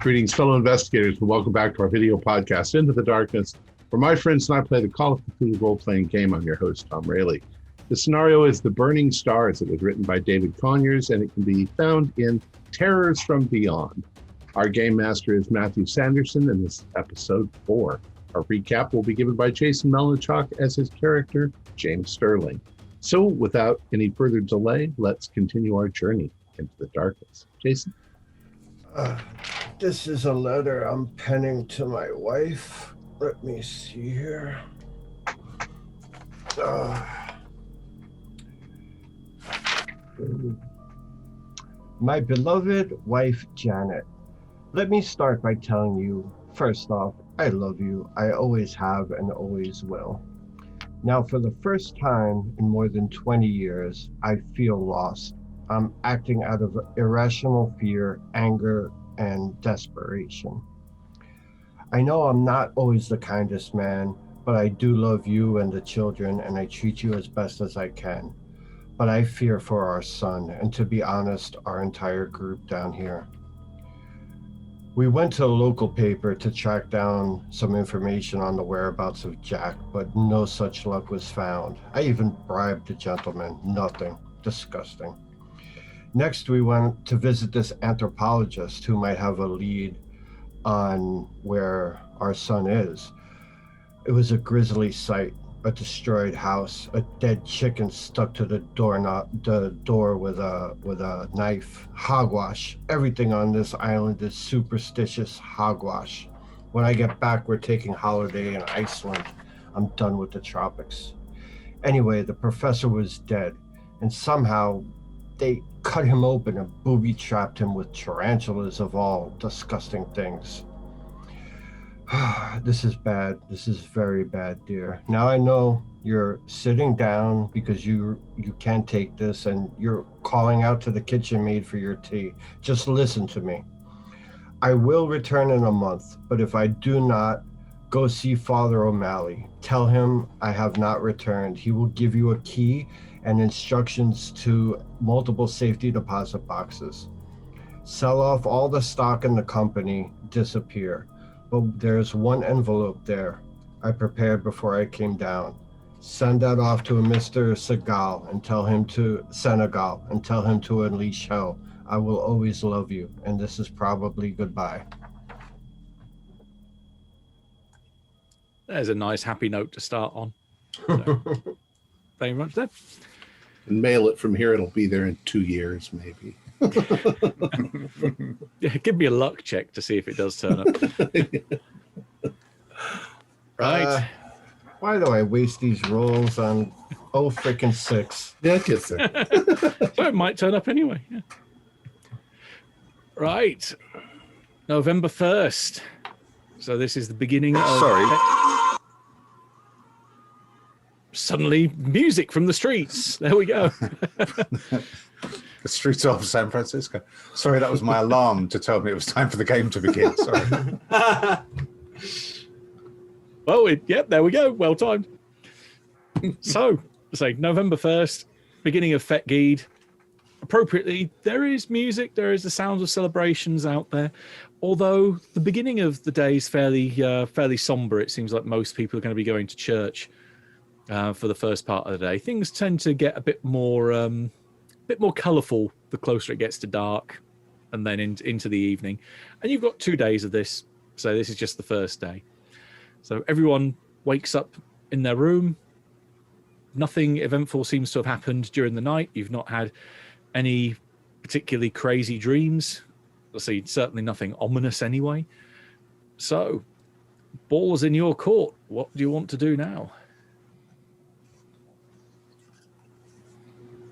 Greetings, fellow investigators, and welcome back to our video podcast, Into the Darkness, where my friends and I play the Call of Cthulhu role-playing game. I'm your host, Tom Rayleigh. The scenario is The Burning Stars. It was written by David Conyers, and it can be found in Terrors from Beyond. Our game master is Matthew Sanderson, and this is episode 4. Our recap will be given by Jason Melnichuk as his character, James Sterling. So, without any further delay, let's continue our journey into the darkness. Jason? This is a letter I'm penning to my wife. Let me see here. My beloved wife, Janet. Let me start by telling you, first off, I love you. I always have and always will. Now, for the first time in more than 20 years, I feel lost. I'm acting out of irrational fear, anger, and desperation. I know I'm not always the kindest man, but I do love you and the children, and I treat you as best as I can. But I fear for our son, and to be honest, our entire group down here. We went to a local paper to track down some information on the whereabouts of Jack, but no such luck was found. I even bribed the gentleman. Nothing. Disgusting. Next, we went to visit this anthropologist who might have a lead on where our son is. It was a grisly sight, a destroyed house, a dead chicken stuck to the door with a knife, hogwash. Everything on this island is superstitious hogwash. When I get back, we're taking holiday in Iceland. I'm done with the tropics. Anyway, the professor was dead, and somehow they cut him open and booby-trapped him with tarantulas of all disgusting things. This is bad. This is very bad, dear. Now I know you're sitting down because you can't take this, and you're calling out to the kitchen maid for your tea. Just listen to me. I will return in a month, but if I do not, go see Father O'Malley. Tell him I have not returned. He will give you a key and instructions to multiple safety deposit boxes. Sell off all the stock in the company, disappear. But there's one envelope there I prepared before I came down. Send that off to a Mr. Senegal and tell him to unleash hell. I will always love you, and this is probably goodbye. There's a nice happy note to start on. So, very much there. And mail it from here. It'll be there in 2 years, maybe. Yeah, give me a luck check to see if it does turn up. Right. Why do I waste these rolls on freaking 6? Yeah, it gets there. Well, it might turn up anyway. Yeah. Right. November 1st. So this is the beginning of... Sorry. Suddenly, music from the streets. There we go. The streets of San Francisco. Sorry, that was my alarm to tell me it was time for the game to begin. Sorry. Well, yep, there we go. Well timed. So, November 1st, beginning of Fetgede. Appropriately, there is music. There is the sounds of celebrations out there. Although the beginning of the day is fairly somber. It seems like most people are going to be going to church for the first part of the day. Things tend to get a bit more colourful the closer it gets to dark, and then into the evening. And you've got 2 days of this, so this is just the first day. So everyone wakes up in their room. Nothing eventful seems to have happened during the night. You've not had any particularly crazy dreams. Let's see, certainly nothing ominous anyway. So, ball's in your court. What do you want to do now?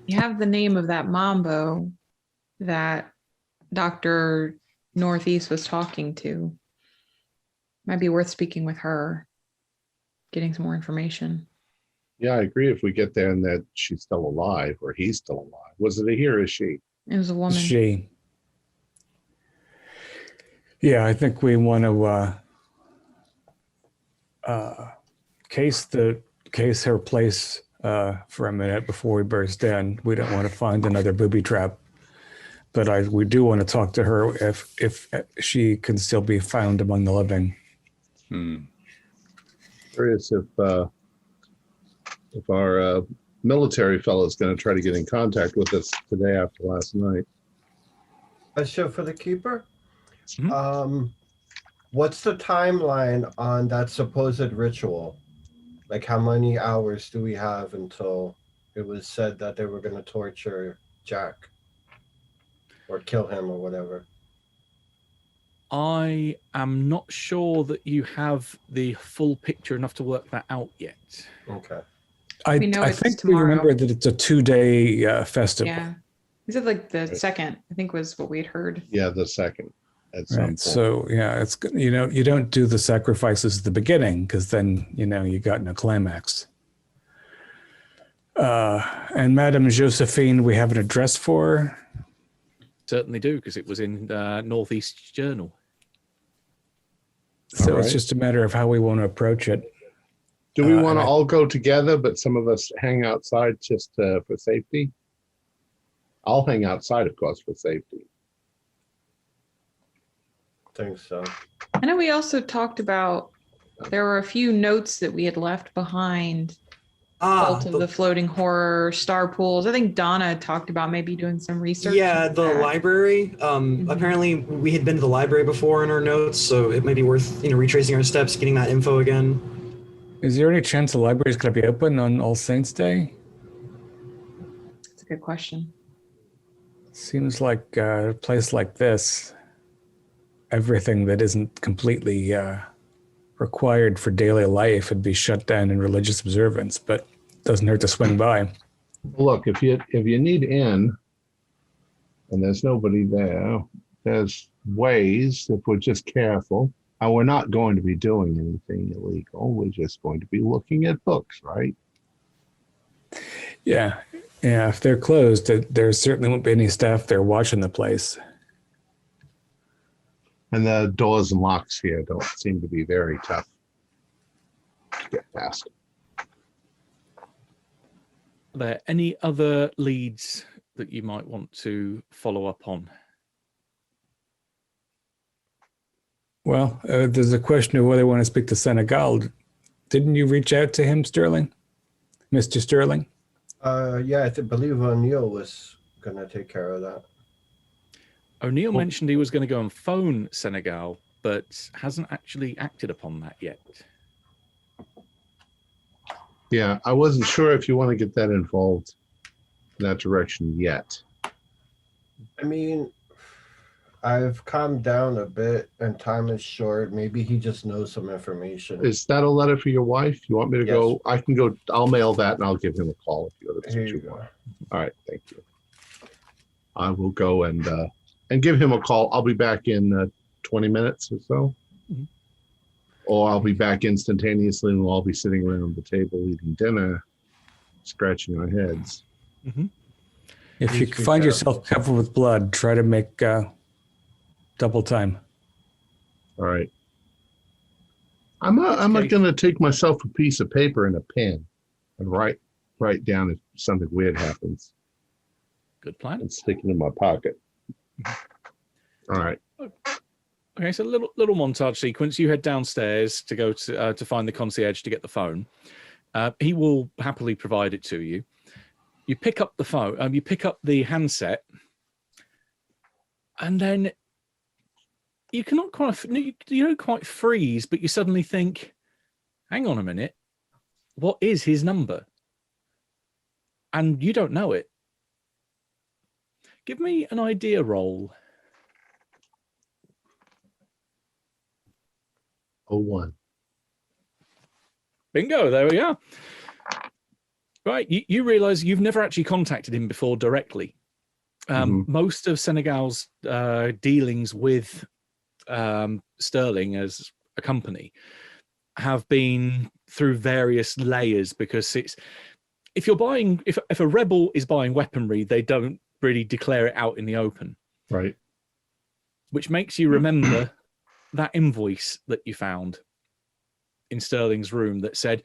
You have the name of that Mambo that Dr. Northeast was talking to. Might be worth speaking with her, getting some more information. Yeah, I agree. If we get there and that she's still alive, or he's still alive. Was it a he or a she? It was a woman. She. Yeah, I think we want to case her place for a minute before we burst in. We don't want to find another booby trap. but we do want to talk to her if she can still be found among the living. Curious if our military fellow is going to try to get in contact with us today after last night. A show for the keeper. Mhm. What's the timeline on that supposed ritual? Like, how many hours do we have until it was said that they were going to torture Jack or kill him or whatever? I am not sure that you have the full picture enough to work that out yet. Okay. I We know it's think we tomorrow. remember that it's a 2-day festival. Yeah. He said like the second, I think was what we'd heard. Yeah, the second at some Right. point. So yeah, it's you don't do the sacrifices at the beginning because then you got no climax. And Madame Josephine, we have an address for. Certainly do, because it was in Northeast Journal. So All it's right. just a matter of how we want to approach it. Do we want to and I- all go together, but some of us hang outside just for safety? I'll hang outside, of course, for safety. Think so. I know we also talked about there were a few notes that we had left behind. Cult of the Floating Horror, Star Pools. I think Donna had talked about maybe doing some research. Yeah, into the that. library. Apparently, we had been to the library before in our notes, so it might be worth retracing our steps, getting that info again. Is there any chance the library is going to be open on All Saints Day? That's a good question. Seems like a place like this, everything that isn't completely required for daily life would be shut down in religious observance, but doesn't hurt to swing by. Look, if you need in, and there's nobody there, there's ways if we're just careful. And we're not going to be doing anything illegal. We're just going to be looking at books, right? Yeah. If they're closed, there certainly won't be any staff there watching the place. And the doors and locks here don't seem to be very tough to get past. Are there any other leads that you might want to follow up on? Well, there's a question of whether I want to speak to Senegal. Didn't you reach out to him, Sterling? Mr. Sterling? Yeah, I believe O'Neill was going to take care of that. O'Neill mentioned he was going to go and phone Senegal, but hasn't actually acted upon that yet. Yeah, I wasn't sure if you want to get that involved in that direction yet. I mean, I've calmed down a bit and time is short. Maybe he just knows some information. Is that a letter for your wife? You want me to Yes. go? I can go. I'll mail that and I'll give him a call if that's Here what you you want. go. All right, thank you. I will go and give him a call. I'll be back in 20 minutes or so. Mhm. Or I'll be back instantaneously and we'll all be sitting around the table eating dinner, scratching our heads. If you Please be find careful. yourself covered with blood, try to make double time. All right. I'm Okay. going to take myself a piece of paper and a pen and write down if something weird happens Good plan. and stick it in my pocket. All right. Okay, so little montage sequence. You head downstairs to go to find the concierge to get the phone. He will happily provide it to you. You pick up the phone. You pick up the handset, and then you cannot you don't quite freeze, but you suddenly think, "Hang on a minute, what is his number?" And you don't know it. Give me an idea roll. 01. Bingo, there we are. Right, you realize you've never actually contacted him before directly. Most of Senegal's dealings with Sterling as a company have been through various layers, because if a rebel is buying weaponry, they don't really declare it out in the open. Right. Which makes you remember that invoice that you found in Sterling's room that said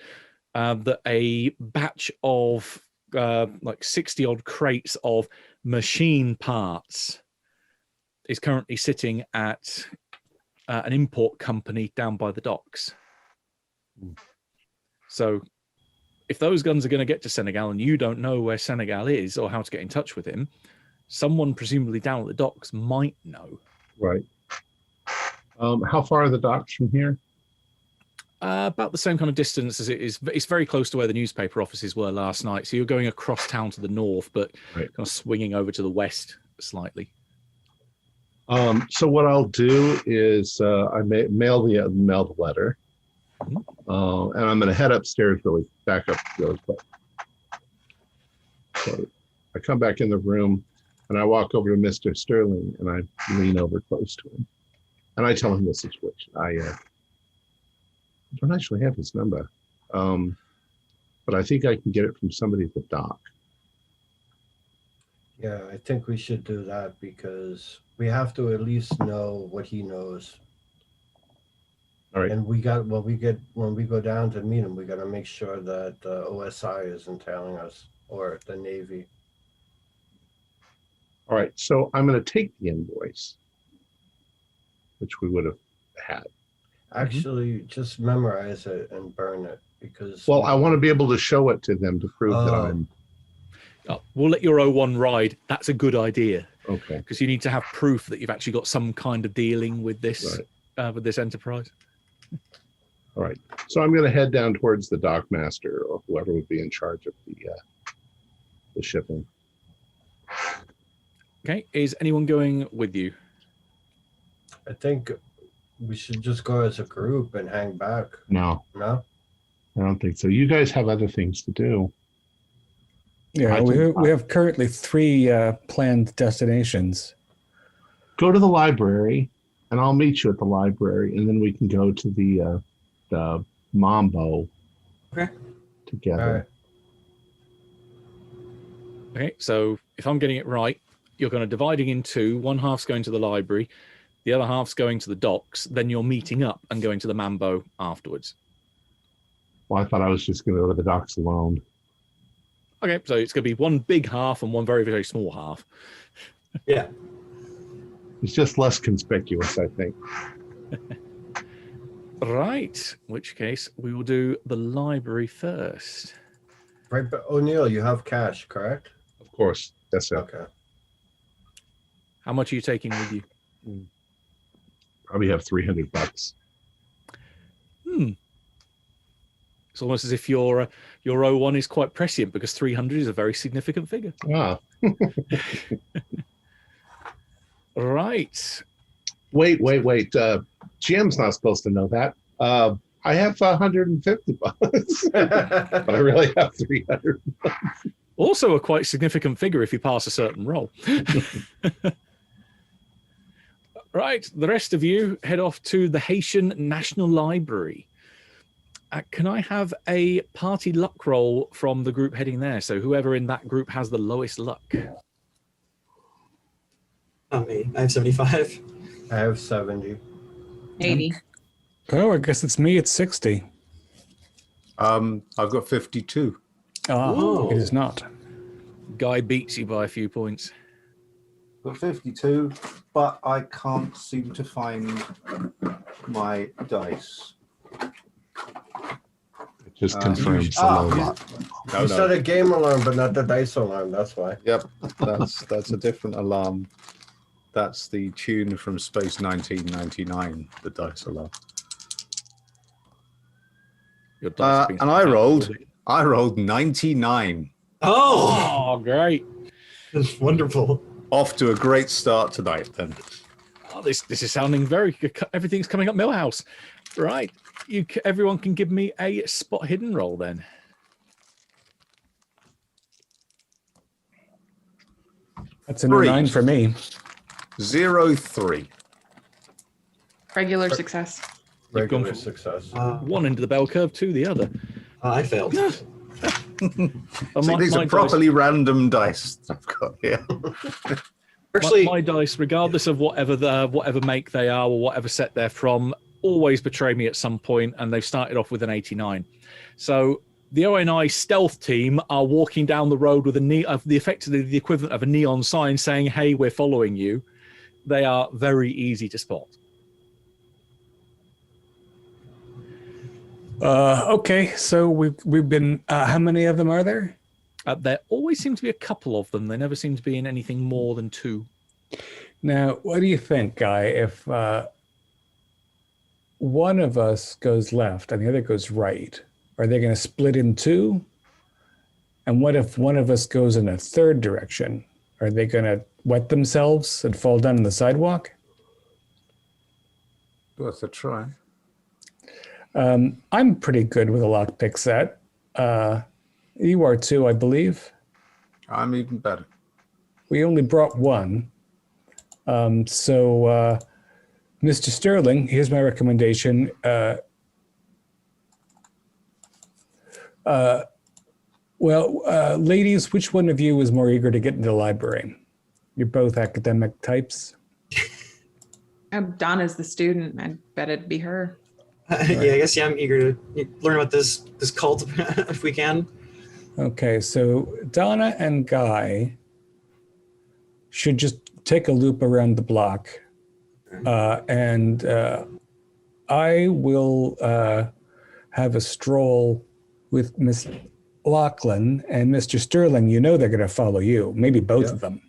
that a batch of like 60 odd crates of machine parts is currently sitting at an import company down by the docks. So if those guns are going to get to Senegal and you don't know where Senegal is or how to get in touch with him, someone presumably down at the docks might know. Right. How far are the docks from here? About the same kind of distance as it is. It's very close to where the newspaper offices were last night. So you're going across town to the north, but Right. kind of swinging over to the west slightly. So what I'll do is I mail the letter, and I'm going to head upstairs back up really quick. So I come back in the room, and I walk over to Mr. Sterling, and I lean over close to him, and I tell him the situation. I don't actually have his number, but I think I can get it from somebody at the dock. Yeah, I think we should do that because we have to at least know what he knows. All right. And when we go down to meet him, we got to make sure that OSI isn't tailing us or the Navy. All right. So I'm going to take the invoice, which we would have had. Actually, just memorize it and burn it because. Well, I want to be able to show it to them to prove that Oh. I'm We'll let your O1 ride. That's a good idea okay. because you need to have proof that you've actually got some kind of dealing with this enterprise. All right. So I'm going to head down towards the dock master or whoever would be in charge of the shipping. Okay. Is anyone going with you? I think we should just go as a group and hang back. No, No? I don't think so. You guys have other things to do. Yeah, we have currently 3 planned destinations. Go to the library, and I'll meet you at the library, and then we can go to the Mambo Okay. together. All right. Okay. So if I'm getting it right, you're kind of dividing in two. One half's going to the library, the other half's going to the docks. Then you're meeting up and going to the Mambo afterwards. Well, I thought I was just going to go to the docks alone. Okay. So it's going to be one big half and one very, very small half. Yeah. It's just less conspicuous, I think. Right. In which case we will do the library first. Right, but O'Neill, you have cash, correct? Of course. That's it. Okay. How much are you taking with you? Probably have $300. It's almost as if your O1 is quite prescient because 300 is a very significant figure. Ah. Right. Wait. Jim's not supposed to know that. I have $150, but I really have 300. Also a quite significant figure if you pass a certain roll. Right. The rest of you head off to the Haitian National Library. Can I have a party luck roll from the group heading there? So whoever in that group has the lowest luck. Not me. I have 75. I have 70. 80. Oh, I guess it's me. It's 60. I've got 52. Ooh. It is not. Guy beats you by a few points. Got 52, but I can't seem to find my dice. It just confirms the Ah, low you- luck. You said a game alarm, but not the dice alarm. That's why. Yep, that's a different alarm. That's the tune from Space 1999, the dice alarm. Your dice being- And I rolled 99. Oh, Oh, great. that's wonderful. Off to a great start tonight then. Oh, this is sounding very good. Everything's coming up Millhouse. Right. Everyone can give me a spot hidden roll then. That's a 3. 9 for me. 03. Regular success. You've gone Regular for- success. One into the bell curve, two the other. I failed. And See, these are properly random dice I've got here. Actually, my dice, regardless of whatever make they are or whatever set they're from, always betray me at some point, and they've started off with an 89. So the ONI stealth team are walking down the road with effectively the equivalent of a neon sign saying, "Hey, we're following you." They are very easy to spot. Okay, so we've been. How many of them are there? There always seem to be a couple of them. They never seem to be in anything more than 2. Now, what do you think, Guy? If one of us goes left and the other goes right, are they going to split in 2? And what if one of us goes in a third direction? Are they going to wet themselves and fall down on the sidewalk? Worth a try. I'm pretty good with a lockpick set. You are too, I believe. I'm even better. We only brought one. So, Mr. Sterling, here's my recommendation. Ladies, which one of you is more eager to get into the library? You're both academic types. Donna's the student. I bet it'd be her. Yeah, I guess I'm eager to learn about this cult if we can. Okay, so Donna and Guy should just take a loop around the block, and I will have a stroll with Miss Lachlan and Mr. Sterling. You know they're going to follow you, maybe both of them.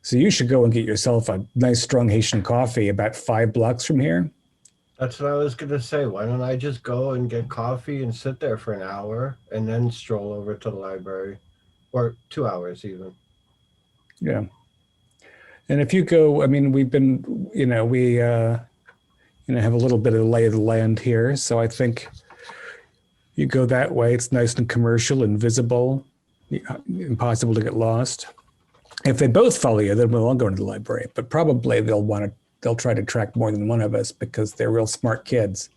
So you should go and get yourself a nice strong Haitian coffee about 5 blocks from here. That's what I was going to say. Why don't I just go and get coffee and sit there for an hour and then stroll over to the library, or 2 hours even. Yeah. And if you go, I mean, we've been, we, have a little bit of the lay of the land here. So I think you go that way. It's nice and commercial and visible, impossible to get lost. If they both follow you, then we'll all go into the library, but probably they'll try to track more than one of us because they're real smart kids.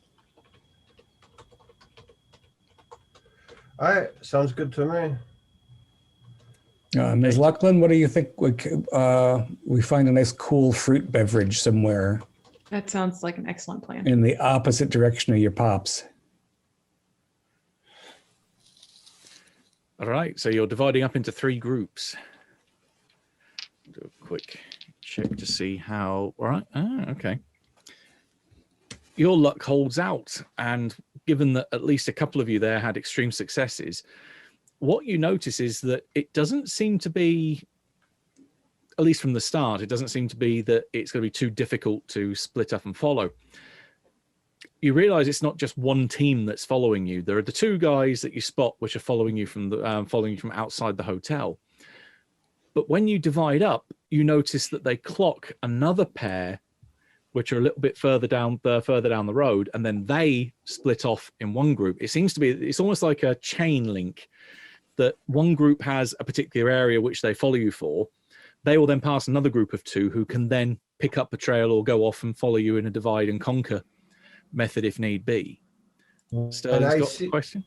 All right. Sounds good to me. Ms. Lachlan, what do you think? We find a nice cool fruit beverage somewhere That sounds like an excellent plan. in the opposite direction of your pops. All right, so you're dividing up into 3 groups. Do a quick check to see how. All right. Okay. Your luck holds out, and given that at least a couple of you there had extreme successes, what you notice is that it doesn't seem to be, at least from the start, it doesn't seem to be that it's going to be too difficult to split up and follow. You realize it's not just one team that's following you. There are the 2 guys that you spot, which are following you from outside the hotel. But when you divide up, you notice that they clock another pair, which are a little bit further down the road, and then they split off in one group. It seems to be, it's almost like a chain link, that one group has a particular area which they follow you for. They will then pass another group of 2 who can then pick up the trail or go off and follow you in a divide and conquer method if need be. Sterling's got a question?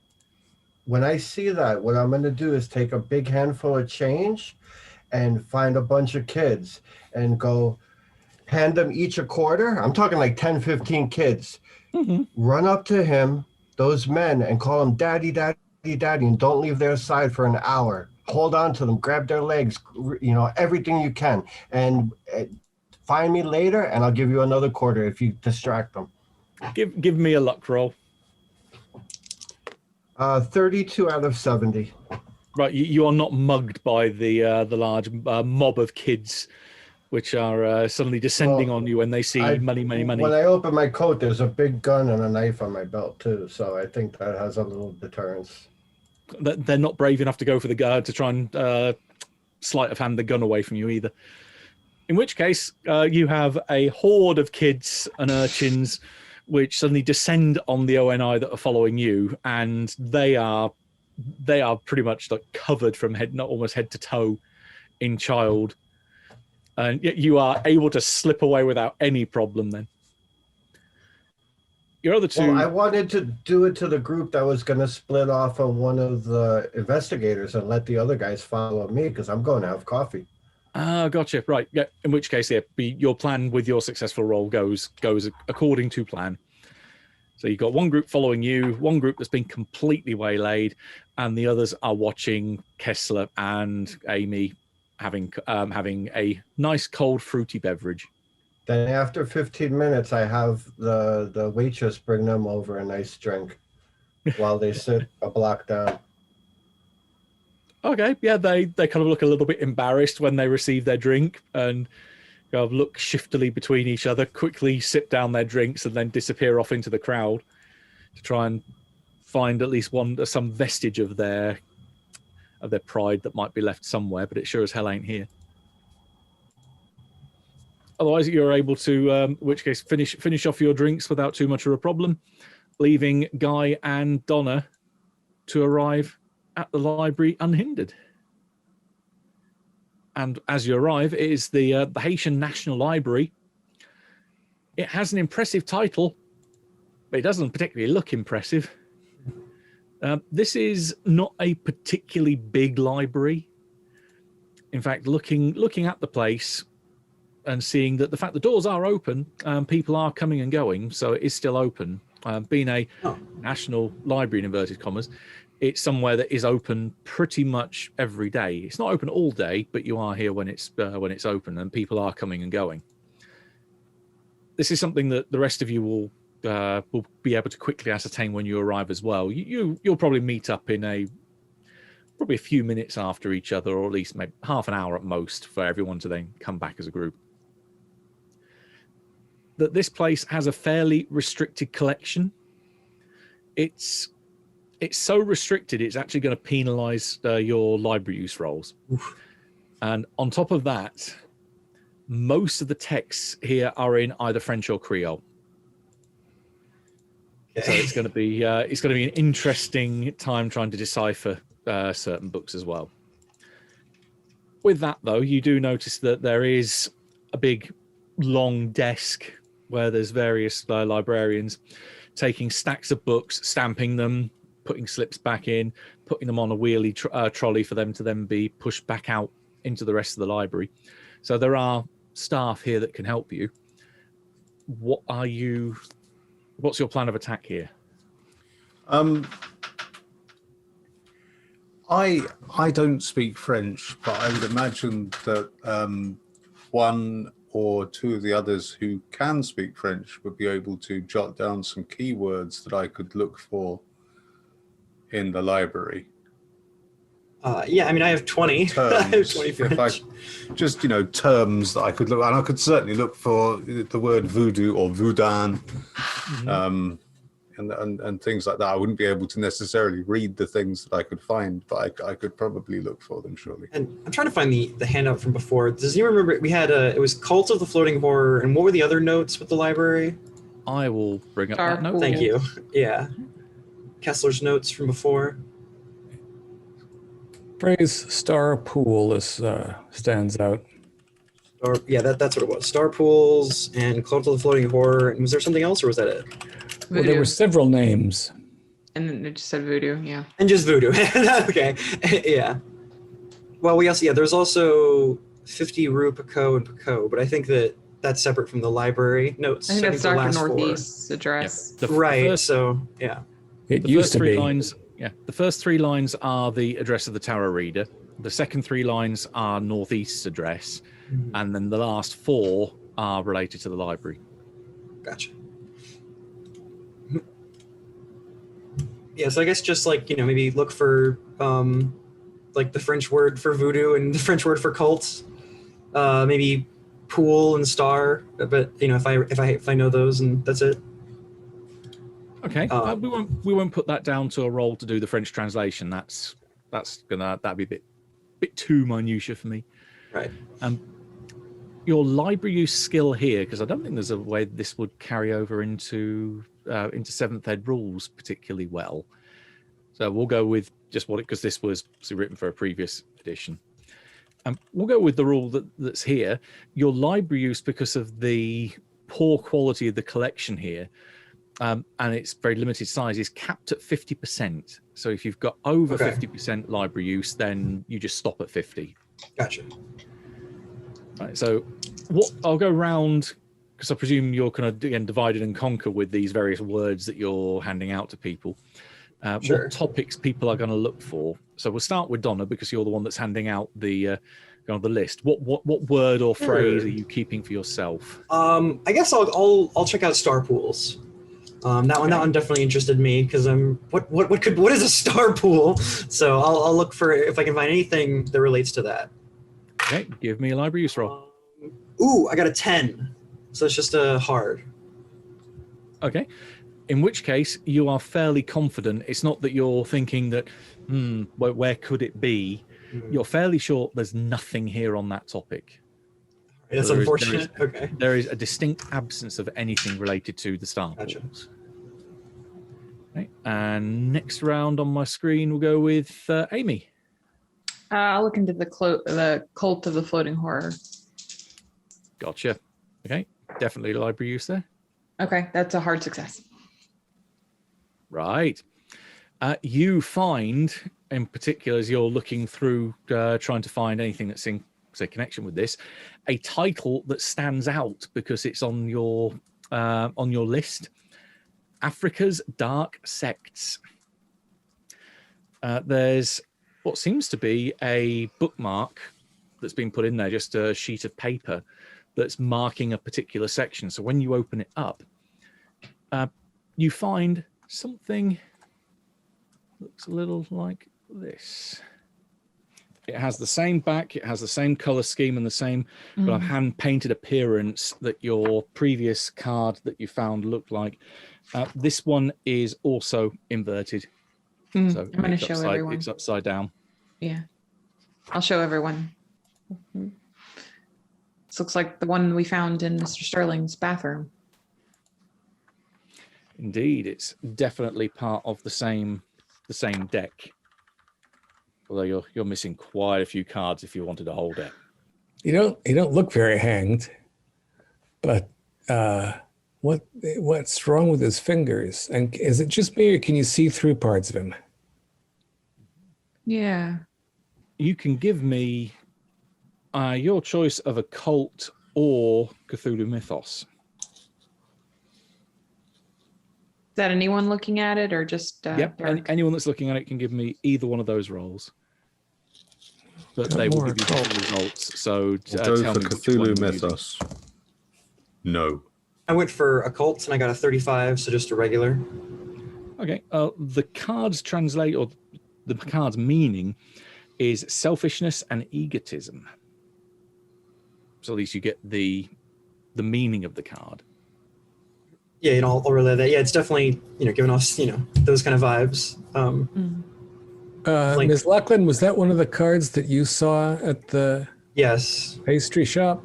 When I see that, what I'm going to do is take a big handful of change and find a bunch of kids and go hand them each a quarter. I'm talking like 10, 15 kids. Mm-hmm. Run up to him, those men, and call them daddy, daddy, daddy, and don't leave their side for an hour. Hold on to them, grab their legs, everything you can. And find me later, and I'll give you another quarter if you distract them. Give me a luck roll. 32 out of 70. Right, you are not mugged by the large mob of kids, which are suddenly descending on you when they see money. When I open my coat, there's a big gun and a knife on my belt too, so I think that has a little deterrence. They're not brave enough to go for the guard to try and sleight of hand the gun away from you either. In which case, you have a horde of kids and urchins which suddenly descend on the ONI that are following you, and they are pretty much like covered from almost head to toe in child, and yet you are able to slip away without any problem. Then your other 2. Well, I wanted to do it to the group that was going to split off of one of the investigators and let the other guys follow me because I'm going to have coffee. Gotcha. Right. Yeah. In which case, your plan with your successful roll goes according to plan. So you've got one group following you, one group that's been completely waylaid, and the others are watching Kessler and Amy having a nice cold fruity beverage. Then after 15 minutes, I have the waitress bring them over a nice drink while they sit a block down. Okay, yeah, they kind of look a little bit embarrassed when they receive their drink and kind of look shiftily between each other, quickly sip down their drinks, and then disappear off into the crowd to try and find at least some vestige of their pride that might be left somewhere, but it sure as hell ain't here. Otherwise, you're able to, in which case, finish off your drinks without too much of a problem, leaving Guy and Donna to arrive at the library unhindered. And as you arrive, it is the Haitian National Library. It has an impressive title, but it doesn't particularly look impressive. This is not a particularly big library. In fact, looking at the place and seeing that the fact the doors are open, people are coming and going, so it is still open. Being a national library in inverted commas, it's somewhere that is open pretty much every day. It's not open all day, but you are here when it's open, and people are coming and going. This is something that the rest of you will be able to quickly ascertain when you arrive as well. You'll probably meet up in probably a few minutes after each other, or at least maybe half an hour at most, for everyone to then come back as a group. That this place has a fairly restricted collection. It's so restricted, it's actually going to penalize your library use rolls. Oof. And on top of that, most of the texts here are in either French or Creole. Okay. So it's going to be an interesting time trying to decipher certain books as well. With that, though, you do notice that there is a big, long desk where there's various librarians taking stacks of books, stamping them, putting slips back in, putting them on a wheelie trolley for them to then be pushed back out into the rest of the library. So there are staff here that can help you. What's your plan of attack here? I don't speak French, but I would imagine that one or two of the others who can speak French would be able to jot down some keywords that I could look for in the library. Yeah, I mean, I have 20. Terms, I have 20 French. Just, terms that I could look, and I could certainly look for the word voodoo or voodoo, and things like that. I wouldn't be able to necessarily read the things that I could find, but I could probably look for them, surely. And I'm trying to find the handout from before. Does anyone remember, we had it was Cult of the Floating Horror, and what were the other notes with the library? I will bring up that note. Thank you. Yeah. Kessler's notes from before. Phrase Star Pool stands out. That's what it was. Star Pools and Cult of the Floating Horror. And was there something else, or was that it? Voodoo. Well, there were several names. And then it just said voodoo, yeah. And just voodoo. Okay. Yeah. Well, there's also 50 Rue Picot and Picot, but I think that's separate from the library notes. I think that's Dr. Northeast's address. Yeah. It used to be. The first 3 lines are the address of the Tarot Reader. The second 3 lines are Northeast's address. Mm-hmm. And then the last 4 are related to the library. Gotcha. Yeah, so I guess just maybe look for the French word for voodoo and the French word for cults. Maybe pool and star, but if I know those, and that's it. Okay, we won't put that down to a roll to do the French translation. That'd be a bit too minutiae for me. Right. Your library use skill here, because I don't think there's a way this would carry over into 7th Ed rules particularly well. So we'll go with just because this was written for a previous edition. We'll go with the rule that's here. Your library use, because of the poor quality of the collection here, and its very limited size, is capped at 50%. So if you've got over 50% library use, then you just stop at 50. Gotcha. Right, so I'll go round, because I presume you're kind of again divided and conquer with these various words that you're handing out to people. Sure. What topics people are going to look for. So we'll start with Donna, because you're the one that's handing out the go on the list. What word or phrase are you keeping for yourself? I guess I'll check out star pools. That one definitely interested me because what is a star pool? So I'll look for if I can find anything that relates to that. Okay, give me a library use roll. Ooh, I got a 10. So it's just a hard. Okay. In which case, you are fairly confident. It's not that you're thinking that, where could it be? You're fairly sure there's nothing here on that topic. That's So unfortunate. Okay. There is a distinct absence of anything related to the star Gotcha. pools. Okay. And next round on my screen, we'll go with Amy. I'll look into the cult of the floating horror. Gotcha. Okay. Definitely library use there. Okay, that's a hard success. Right. You find, in particular, as you're looking through, trying to find anything that's in, say, connection with this, a title that stands out because it's on your list: Africa's Dark Sects. There's what seems to be a bookmark that's been put in there, just a sheet of paper that's marking a particular section. So when you open it up, you find something looks a little like this. It has the same back, it has the same color scheme and the same hand-painted appearance that your previous card that you found looked like. This one is also inverted. So I'm going to show everyone. It's upside down. Yeah, I'll show everyone. This looks like the one we found in Mr. Sterling's bathroom. Indeed, it's definitely part of the same deck. Although you're missing quite a few cards if you wanted to hold it. You don't look very hanged, but what's wrong with his fingers? And is it just me, or can you see through parts of him? Yeah. You can give me your choice of occult or Cthulhu Mythos. Is that anyone looking at it, or just Yep, anyone that's looking at it can give me either one of those rolls. But they will give you different results. So We'll go tell for me which one Cthulhu you're using. Mythos. No. I went for occult and I got a 35, so just a regular. Okay. The cards translate, or the card's meaning is selfishness and egotism. So at least you get the meaning of the card. Yeah, I'll relay that. Yeah, it's definitely, giving off, those kind of vibes. Ms. Lachlan, was that one of the cards that you saw at the Yes. pastry shop?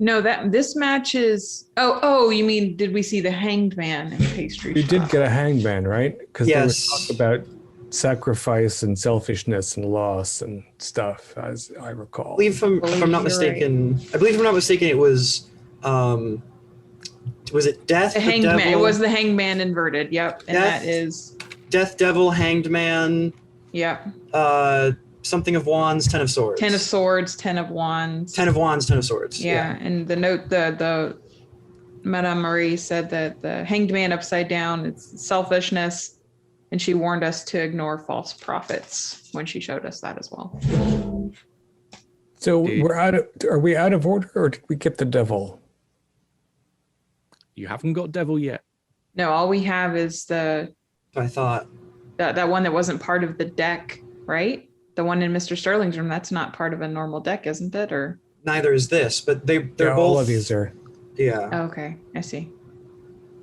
No, this matches. Oh, you mean, did we see the Hanged Man in the pastry You shop? did get a hangman, right? Because Yes. there was talk about sacrifice and selfishness and loss and stuff, as I recall. I believe, if I'm not mistaken, it was, was it Death? The Hanged Man. It Devil? was the Hanged Man inverted. Yep, and Death? that is. Death, Devil, Hanged Man, Yep. something of Wands, Ten of Swords. 10 of Swords, 10 of Wands. 10 of Wands, 10 of Swords. Yeah, and the note, the Madame Marie said that the Hanged Man upside down, it's selfishness, and she warned us to ignore false prophets when she showed us that as well. So are we out of order, or did we get the devil? You haven't got devil yet. No, all we have is I thought. that one that wasn't part of the deck, right? The one in Mr. Sterling's room, that's not part of a normal deck, isn't it? Or Neither is this, but they're both. All of these are. Yeah. oh, okay, I see.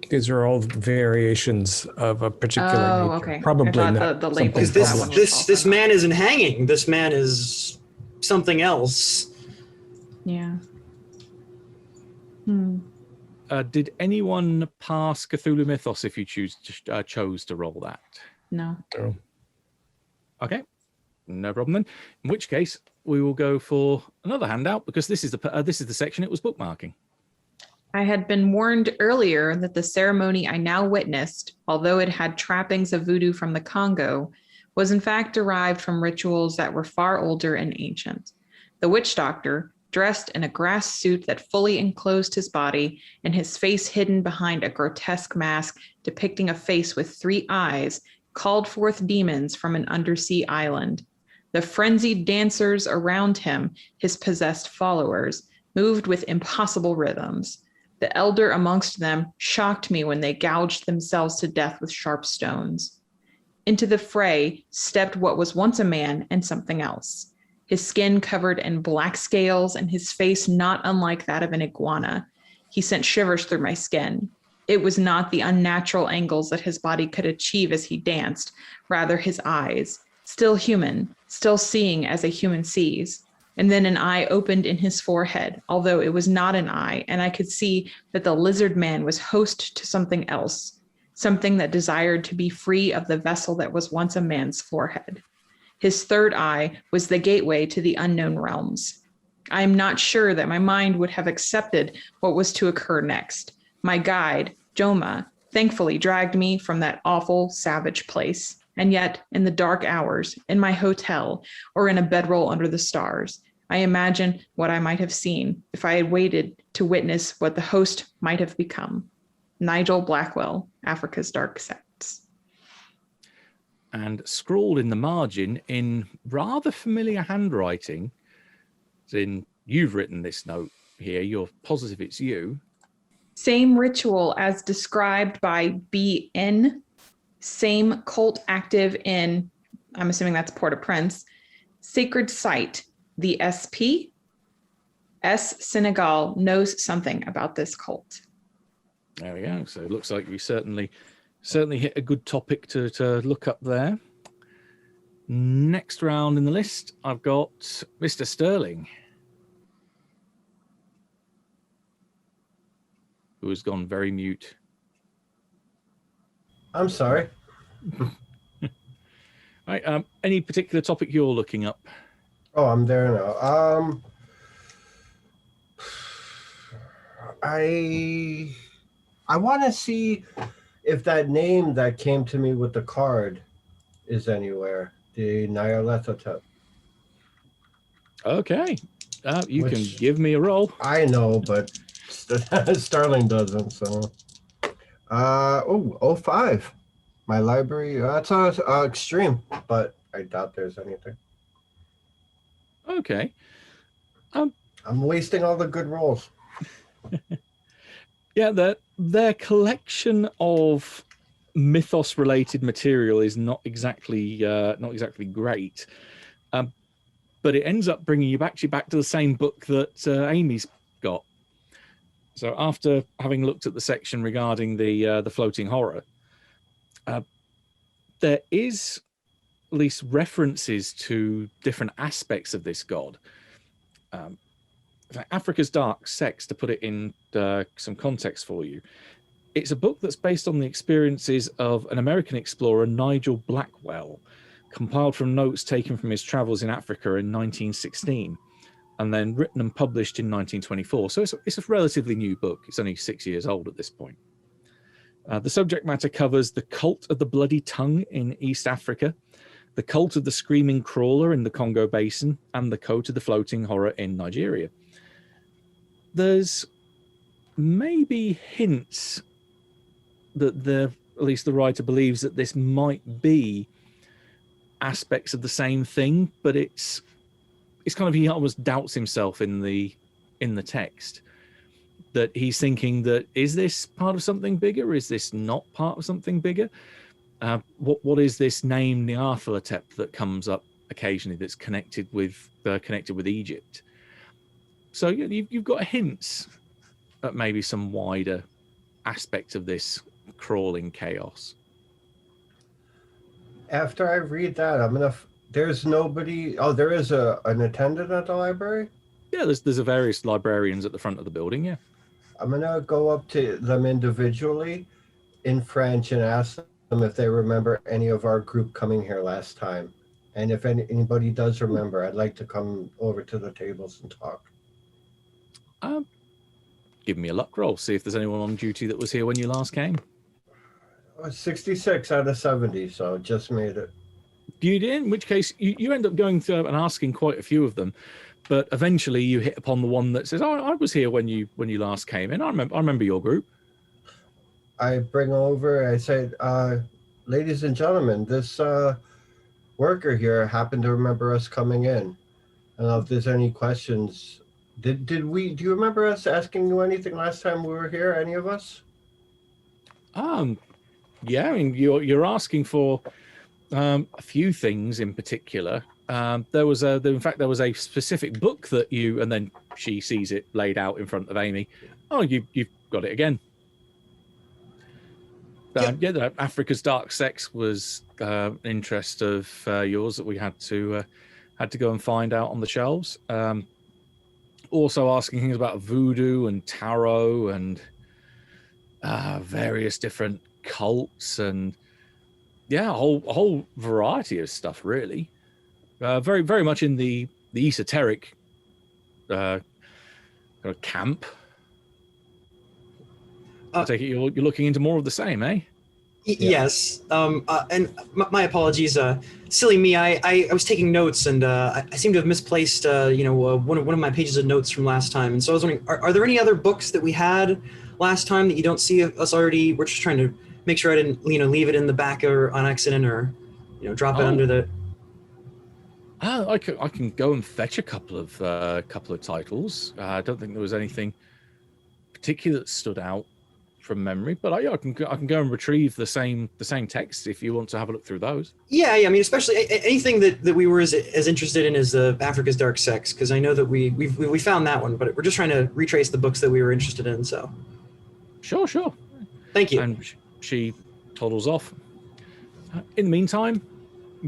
These are all variations of a particular Oh, nature. okay. I Probably thought not. the something label Because that one was this also not. man isn't hanging. This man is something else. Yeah. Did anyone pass Cthulhu Mythos if you chose to roll that? No. No. Okay, no problem then. In which case, we will go for another handout because this is the section it was bookmarking. I had been warned earlier that the ceremony I now witnessed, although it had trappings of voodoo from the Congo, was in fact derived from rituals that were far older and ancient. The witch doctor, dressed in a grass suit that fully enclosed his body and his face hidden behind a grotesque mask depicting a face with 3 eyes, called forth demons from an undersea island. The frenzied dancers around him, his possessed followers, moved with impossible rhythms. The elder amongst them shocked me when they gouged themselves to death with sharp stones. Into the fray stepped what was once a man and something else. His skin covered in black scales and his face not unlike that of an iguana. He sent shivers through my skin. It was not the unnatural angles that his body could achieve as he danced, rather his eyes, still human, still seeing as a human sees. And then an eye opened in his forehead, although it was not an eye, and I could see that the lizard man was host to something else, something that desired to be free of the vessel that was once a man's forehead. His third eye was the gateway to the unknown realms. I am not sure that my mind would have accepted what was to occur next. My guide, Joma, thankfully dragged me from that awful, savage place. And yet, in the dark hours, in my hotel, or in a bedroll under the stars, I imagine what I might have seen if I had waited to witness what the host might have become. Nigel Blackwell, Africa's Dark Sects. And scrawled in the margin in rather familiar handwriting, as in you've written this note here, you're positive it's you. Same ritual as described by BN. Same cult active in, I'm assuming that's Port-au-Prince. Sacred site, the SP. S. Senegal knows something about this cult. There we go. So it looks like we certainly hit a good topic to look up there. Next round in the list, I've got Mr. Sterling, who has gone very mute. I'm sorry. Right, any particular topic you're looking up? Oh, I'm there now. I want to see if that name that came to me with the card is anywhere. The Nyarlathotep. Okay. You can give me a roll. I know, but Starling doesn't, so. 05. My library, that's extreme, but I doubt there's anything. Okay. I'm wasting all the good rolls. Yeah, their collection of mythos-related material is not exactly great, but it ends up bringing you back to the same book that Amy's got. So after having looked at the section regarding the floating horror, there is at least references to different aspects of this god. Africa's Dark Sects, to put it in some context for you, it's a book that's based on the experiences of an American explorer, Nigel Blackwell, compiled from notes taken from his travels in Africa in 1916, and then written and published in 1924. So it's a relatively new book. It's only 6 years old at this point. The subject matter covers the cult of the bloody tongue in East Africa, the cult of the screaming crawler in the Congo Basin, and the cult of the floating horror in Nigeria. There's maybe hints that at least the writer believes that this might be aspects of the same thing, but it's kind of, he almost doubts himself in the text, that he's thinking that, is this part of something bigger? Is this not part of something bigger? What is this name Nyarlathotep that comes up occasionally that's connected with Egypt? So you've got hints at maybe some wider aspect of this crawling chaos. After I read that, there's nobody. Oh, there is an attendant at the library? Yeah, there's a various librarians at the front of the building, yeah. I'm going to go up to them individually in French and ask them if they remember any of our group coming here last time. And if anybody does remember, I'd like to come over to the tables and talk. Give me a luck roll. See if there's anyone on duty that was here when you last came. 66 out of 70, so just made it. You did, in which case you end up going through and asking quite a few of them, but eventually you hit upon the one that says, "Oh, I was here when you last came in. I remember your group." I bring over. I say, "Ladies and gentlemen, this worker here happened to remember us coming in. I don't know if there's any questions. Do you remember us asking you anything last time we were here, any of us? Yeah, I mean, you're asking for a few things in particular. There was a specific book that you, and then she sees it laid out in front of Amy. Oh, you've got it again. Africa's Dark Sex was an interest of yours that we had to go and find out on the shelves. Also asking things about voodoo and tarot and various different cults and a whole variety of stuff, really. Very, very much in the esoteric camp. I take it you're looking into more of the same, eh? Yes. And my apologies. Silly me. I was taking notes, and I seem to have misplaced one of my pages of notes from last time. And so I was wondering, are there any other books that we had last time that you don't see us already? We're just trying to make sure I didn't leave it in the back or on accident, or drop it under the. I can go and fetch a couple of titles. I don't think there was anything particular that stood out from memory, but I can go and retrieve the same text if you want to have a look through those. Yeah. I mean, especially anything that we were as interested in as Africa's Dark Sex, because I know that we found that one, but we're just trying to retrace the books that we were interested in. So. Sure. Thank you. And she toddles off. In the meantime,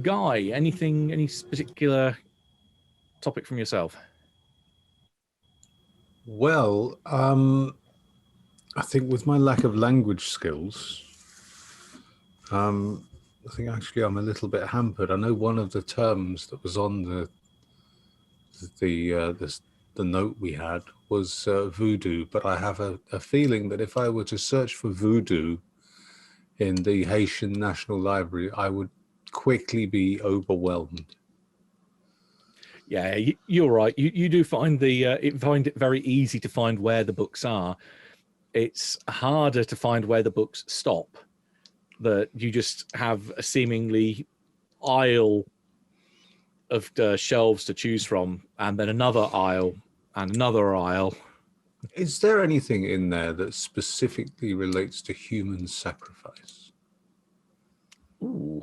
Guy, any particular topic from yourself? Well, I think with my lack of language skills, I think actually I'm a little bit hampered. I know one of the terms that was on the note we had was voodoo, but I have a feeling that if I were to search for voodoo in the Haitian National Library, I would quickly be overwhelmed. Yeah, you're right. You do find find it very easy to find where the books are. It's harder to find where the books stop. That you just have a seemingly aisle of shelves to choose from, and then another aisle and another aisle. Is there anything in there that specifically relates to human sacrifice? Ooh.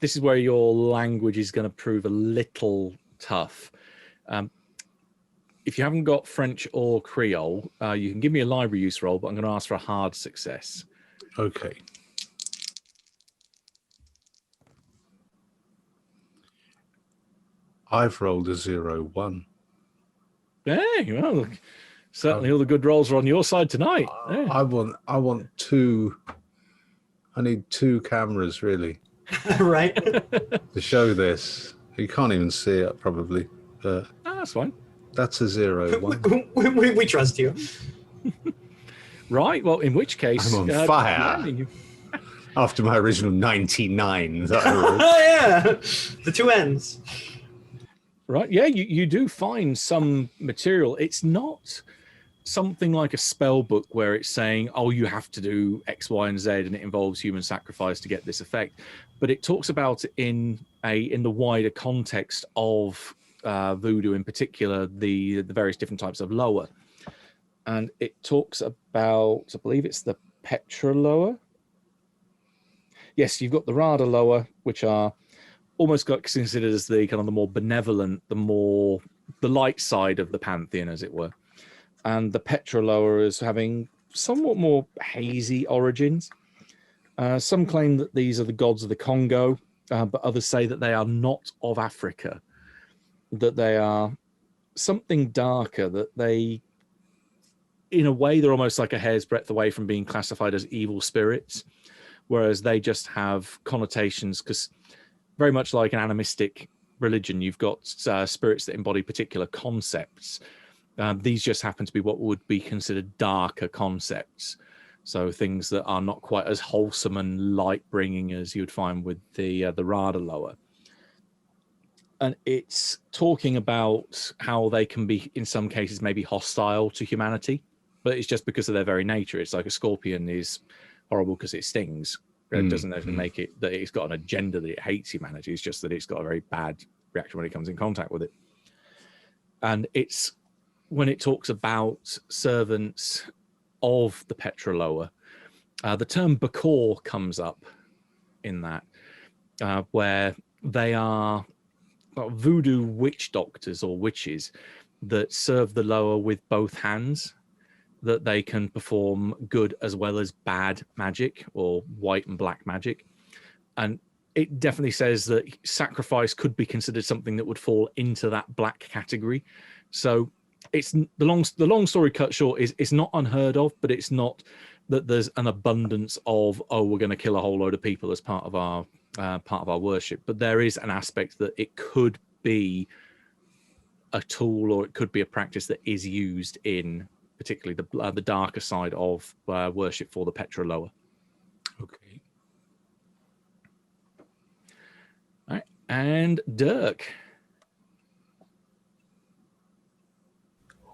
This is where your language is going to prove a little tough. If you haven't got French or Creole, you can give me a library use roll, but I'm going to ask for a hard success. Okay. I've rolled a 0-1. Hey, well, certainly all the good rolls are on your side tonight. Yeah. I want two. I need two cameras, really. Right. To show this. You can't even see it, probably. That's fine. That's a 0-1. We trust you. Right. Well, in which case, I'm on fire. After my original 99. Yeah. The two ends. Right. Yeah, you do find some material. It's not something like a spell book where it's saying, oh, you have to do X, Y, and Z, and it involves human sacrifice to get this effect. But it talks about it in the wider context of voodoo, in particular, the various different types of loa. And it talks about, I believe it's the Petra loa. Yes, you've got the Rada loa, which are almost got considered as the kind of the more benevolent, the light side of the pantheon, as it were. And the Petra loa is having somewhat more hazy origins. Some claim that these are the gods of the Congo, but others say that they are not of Africa, that they are something darker, that they, in a way, they're almost like a hair's breadth away from being classified as evil spirits, whereas they just have connotations, because very much like an animistic religion, you've got spirits that embody particular concepts. These just happen to be what would be considered darker concepts. So things that are not quite as wholesome and light-bringing as you would find with the Rada loa. And it's talking about how they can be, in some cases, maybe hostile to humanity, but it's just because of their very nature. It's like a scorpion is horrible because it stings. It doesn't necessarily make it that it's got an agenda that it hates humanity. It's just that it's got a very bad reaction when it comes in contact with it. And it's when it talks about servants of the Petroloa, the term Bakor comes up in that, where they are voodoo witch doctors or witches that serve the Loa with both hands, that they can perform good as well as bad magic or white and black magic. And it definitely says that sacrifice could be considered something that would fall into that black category. So it's the long story cut short is it's not unheard of, but it's not that there's an abundance of, oh, we're going to kill a whole load of people as part of our worship. But there is an aspect that it could be a tool or it could be a practice that is used in particularly the darker side of worship for the Petroloa. Okay. All right. And Dirk.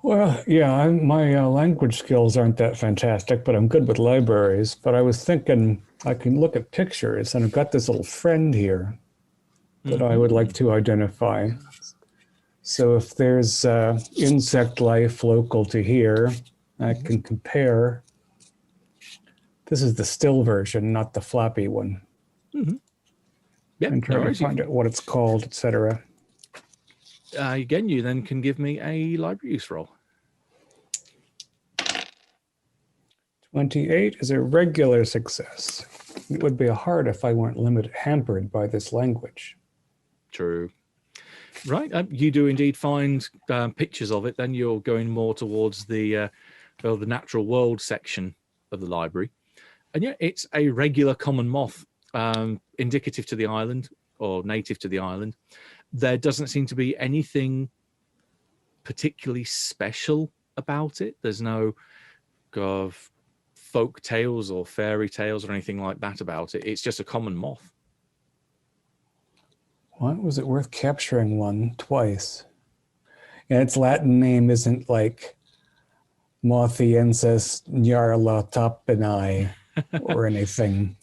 Well, yeah, my language skills aren't that fantastic, but I'm good with libraries. But I was thinking I can look at pictures, and I've got this little friend here that I would like to identify. So if there's insect life local to here, I can compare. This is the still version, not the floppy one. Mm-hmm. Yeah, and try to find out what it's called, etc. Again, you then can give me a library use roll. 28 is a regular success. It would be hard if I weren't hampered by this language. True. Right, you do indeed find pictures of it. Then you're going more towards the natural world section of the library, and yeah, it's a regular common moth, indicative to the island or native to the island. There doesn't seem to be anything particularly special about it. There's no folk tales or fairy tales or anything like that about it. It's just a common moth. Why was it worth capturing one twice? And its Latin name isn't like Mothiensis nyarlathothopi or anything.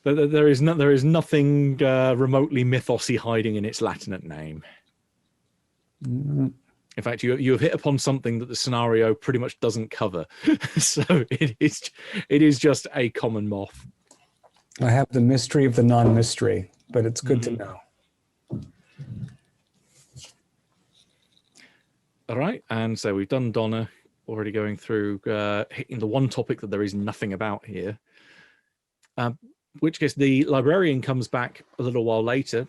There is nothing remotely mythosy hiding in its Latinate name. Mm. In fact, you have hit upon something that the scenario pretty much doesn't cover. So it is just a common moth. I have the mystery of the non-mystery, but it's good to know. All right, and so we've done Donna, already going through hitting the one topic that there is nothing about here. Which case the librarian comes back a little while later.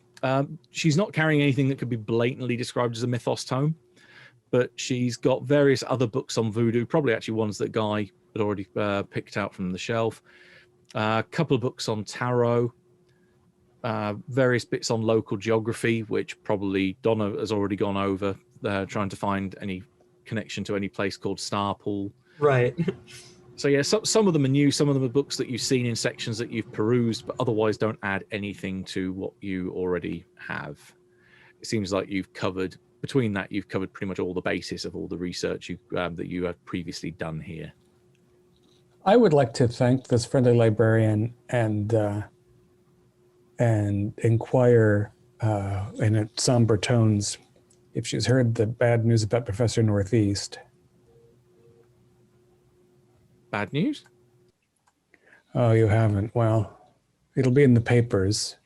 She's not carrying anything that could be blatantly described as a mythos tome, but she's got various other books on voodoo, probably actually ones that Guy had already picked out from the shelf. A couple of books on tarot, various bits on local geography, which probably Donna has already gone over, trying to find any connection to any place called Starpool. Right. So yeah, some of them are new, some of them are books that you've seen in sections that you've perused, but otherwise don't add anything to what you already have. It seems like you've covered pretty much all the basis of all the research that you have previously done here. I would like to thank this friendly librarian and inquire in somber tones if she's heard the bad news about Professor Northeast. Bad news? Oh, you haven't? Well, it'll be in the papers.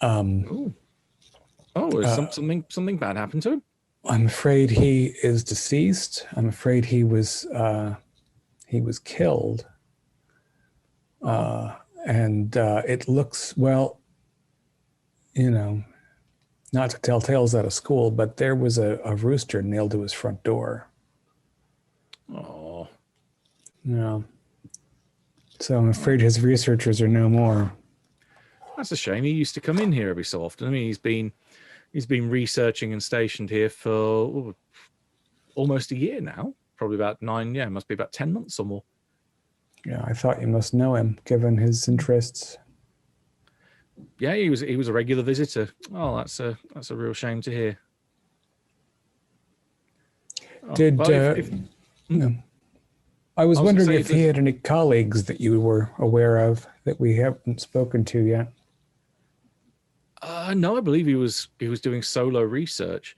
Something bad happened to him? I'm afraid he is deceased. I'm afraid he was killed. And it looks, well, not to tell tales out of school, but there was a rooster nailed to his front door. Oh. Yeah. So I'm afraid his researchers are no more. That's a shame. He used to come in here every so often. I mean, he's been researching and stationed here for almost a year now. Probably about 9, yeah, it must be about 10 months or more. Yeah, I thought you must know him, given his interests. Yeah, he was a regular visitor. Oh, that's a real shame to hear. Did well, no. I was I was gonna wondering say, if he had any colleagues that you were aware of that we haven't spoken to yet. No, I believe he was doing solo research.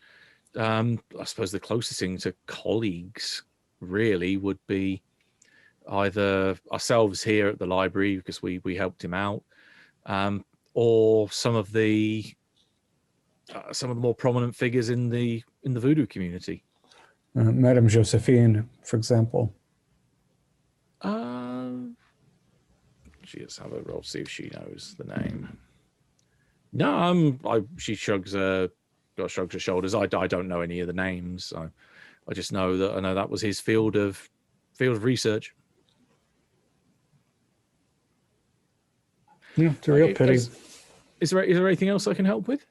I suppose the closest thing to colleagues really would be either ourselves here at the library because we helped him out, or some of the more prominent figures in the voodoo community. Madame Josephine, for example. Let's have a roll, see if she knows the name. No, she shrugs her shoulders. I don't know any of the names. I just know that was his field of research. Yeah, it's a real pity. Is there anything else I can help with?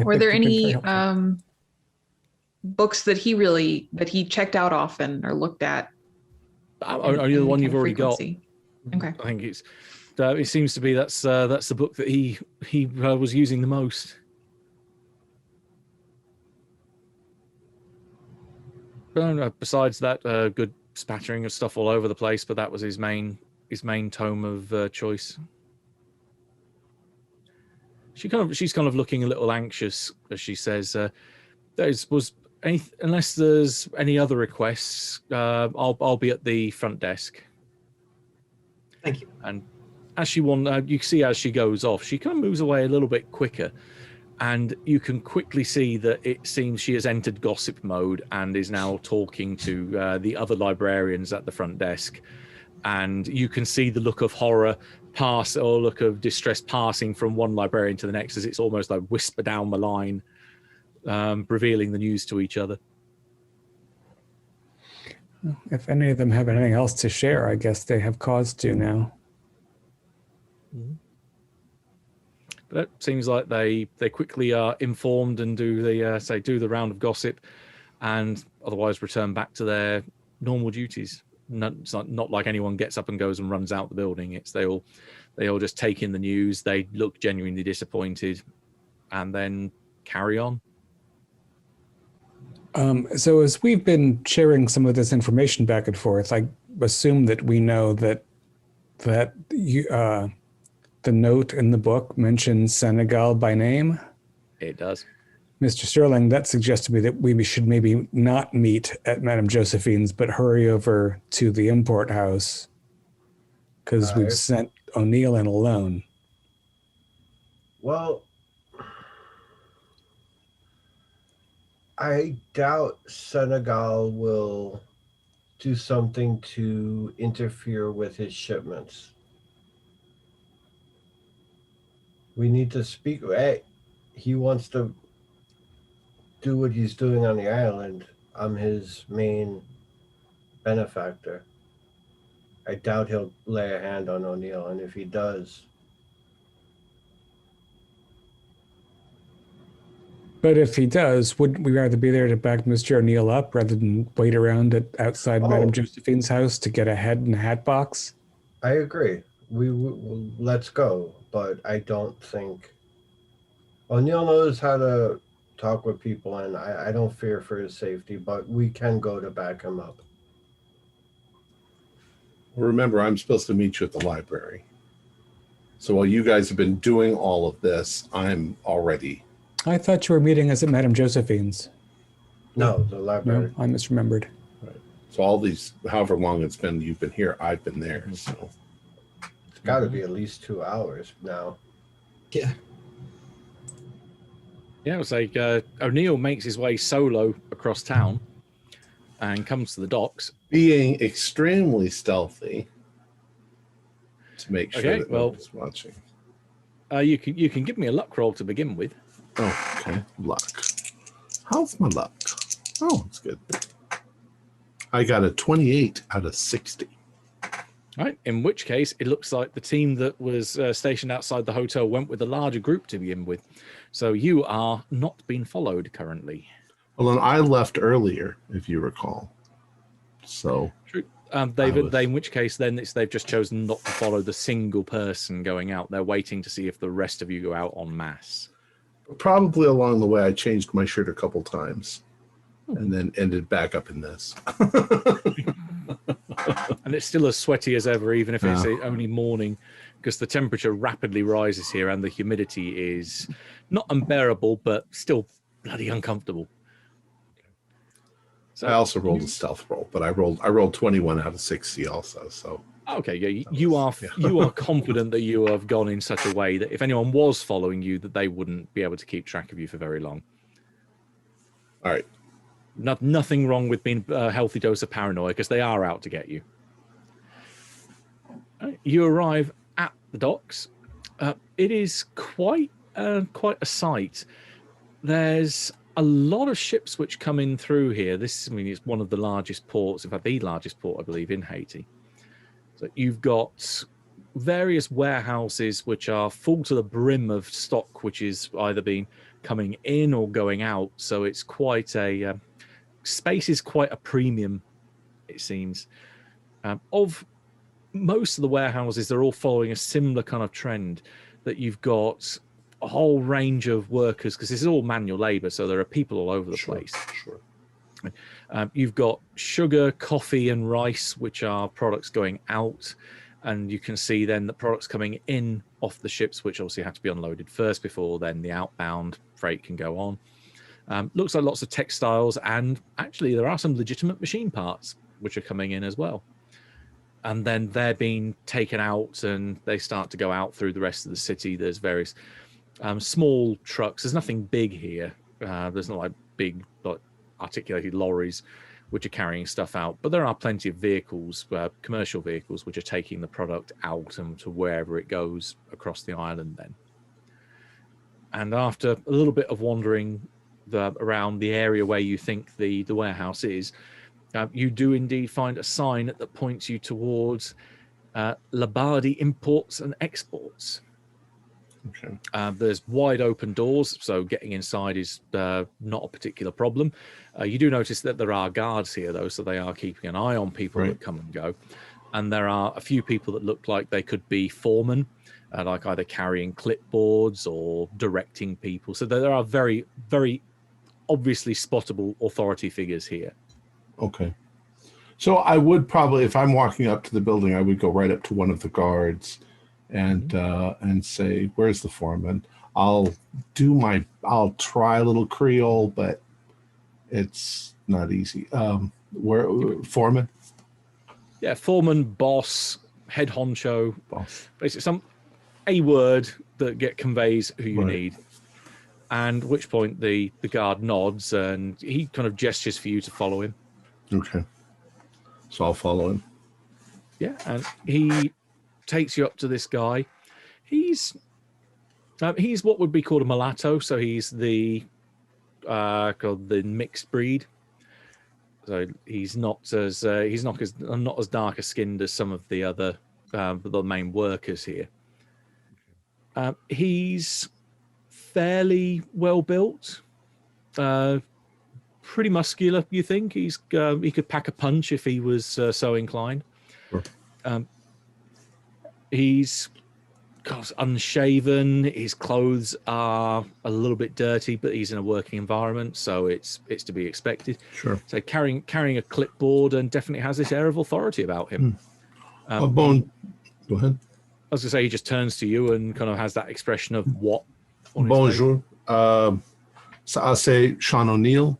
Were there any books that he checked out often or looked at? Only the one you've already frequency? Okay. got. I think it seems to be that's the book that he was using the most. But besides that, good spattering of stuff all over the place. But that was his main tome of choice. She's kind of looking a little anxious as she says, unless there's any other requests, I'll be at the front desk. Thank you. And as you see as she goes off, she kind of moves away a little bit quicker, and you can quickly see that it seems she has entered gossip mode and is now talking to the other librarians at the front desk. And you can see the look of horror look of distress passing from one librarian to the next as it's almost like whisper down the line, revealing the news to each other. If any of them have anything else to share, I guess they have cause to now. But it seems like they quickly are informed and do the round of gossip, and otherwise return back to their normal duties. It's not like anyone gets up and goes and runs out the building. It's they all just take in the news. They look genuinely disappointed, and then carry on. So as we've been sharing some of this information back and forth, I assume that we know that you, the note in the book mentions Senegal by name. It does. Mr. Sterling, that suggests to me that we should maybe not meet at Madame Josephine's, but hurry over to the import house because we've sent O'Neill in alone. Well, I doubt Senegal will do something to interfere with his shipments. We need to speak. Hey, he wants to do what he's doing on the island. I'm his main benefactor. I doubt he'll lay a hand on O'Neill, and if he does... But if he does, wouldn't we rather be there to back Mr. O'Neill up rather than wait around outside Madame Josephine's house to get a head in a hat box? I agree. Let's go, but I don't think... O'Neill knows how to talk with people, and I don't fear for his safety, but we can go to back him up. Remember, I'm supposed to meet you at the library. So while you guys have been doing all of this, I'm already... I thought you were meeting us at Madame Josephine's. No, the library. No, I misremembered. Right. So all these, however long it's been you've been here, I've been there. So It's got to be at least 2 hours now. Yeah. Yeah, it was like O'Neill makes his way solo across town and comes to the docks. being extremely stealthy to make sure Okay, that well, nobody's watching. You can give me a luck roll to begin with. Oh, okay. Luck. How's my luck? Oh, it's good. I got a 28 out of 60. Right. In which case, it looks like the team that was stationed outside the hotel went with a larger group to begin with. So you are not being followed currently. Well, then I left earlier, if you recall. So True. In which case, then they've just chosen not to follow the single person going out. They're waiting to see if the rest of you go out en masse. Probably along the way, I changed my shirt a couple times and then ended back up in this. And it's still as sweaty as ever, even if it's Yeah. only morning, because the temperature rapidly rises here and the humidity is not unbearable, but still bloody uncomfortable. So I also rolled a stealth roll, but I rolled 21 out of 60 also. So okay, yeah, you are confident that you have gone in such a way that if anyone was following you, that they wouldn't be able to keep track of you for very long. all right. Nothing wrong with being a healthy dose of paranoia, because they are out to get you. You arrive at the docks. It is quite a sight. There's a lot of ships which come in through here. It's one of the largest ports, in fact, the largest port, I believe, in Haiti. So you've got various warehouses which are full to the brim of stock, which is either been coming in or going out. So it's quite a space is quite a premium, it seems. Of most of the warehouses, they're all following a similar kind of trend, that you've got a whole range of workers, because this is all manual labor, so there are people all over the place. Sure. You've got sugar, coffee, and rice, which are products going out, and you can see then the products coming in off the ships, which obviously have to be unloaded first before then the outbound freight can go on. Looks like lots of textiles, and actually there are some legitimate machine parts which are coming in as well. And then they're being taken out, and they start to go out through the rest of the city. There's various small trucks. There's nothing big here. There's not like big articulated lorries which are carrying stuff out, but there are plenty of vehicles, commercial vehicles, which are taking the product out and to wherever it goes across the island then. And after a little bit of wandering around the area where you think the warehouse is, you do indeed find a sign that points you towards Labardi Imports and Exports. Okay. There's wide open doors, so getting inside is not a particular problem. You do notice that there are guards here, though, so they are keeping an eye on people that come and go. And there are a few people that look like they could be foremen, like either carrying clipboards or directing people. So there are very, very obviously spottable authority figures here. Okay. So I would probably, if I'm walking up to the building, I would go right up to one of the guards and say, "Where's the foreman?" I'll try a little Creole, but it's not easy. Where foreman? Yeah, foreman, boss, head honcho, Boss. basically a word that conveys who you need. And at which point the guard nods and he kind of gestures for you to follow him. Okay. So I'll follow him. Yeah, and he takes you up to this guy. He's what would be called a mulatto, so he's called the mixed breed. So he's not as darker skinned as some of the other the main workers here. He's fairly well built, pretty muscular. You think he could pack a punch if he was so inclined. Sure. He's unshaven. His clothes are a little bit dirty, but he's in a working environment, so it's to be expected. Sure. So carrying a clipboard and definitely has this air of authority about him. Go ahead. I was going to say, he just turns to you and kind of has that expression of what? Bonjour. So I'll say Sean O'Neill.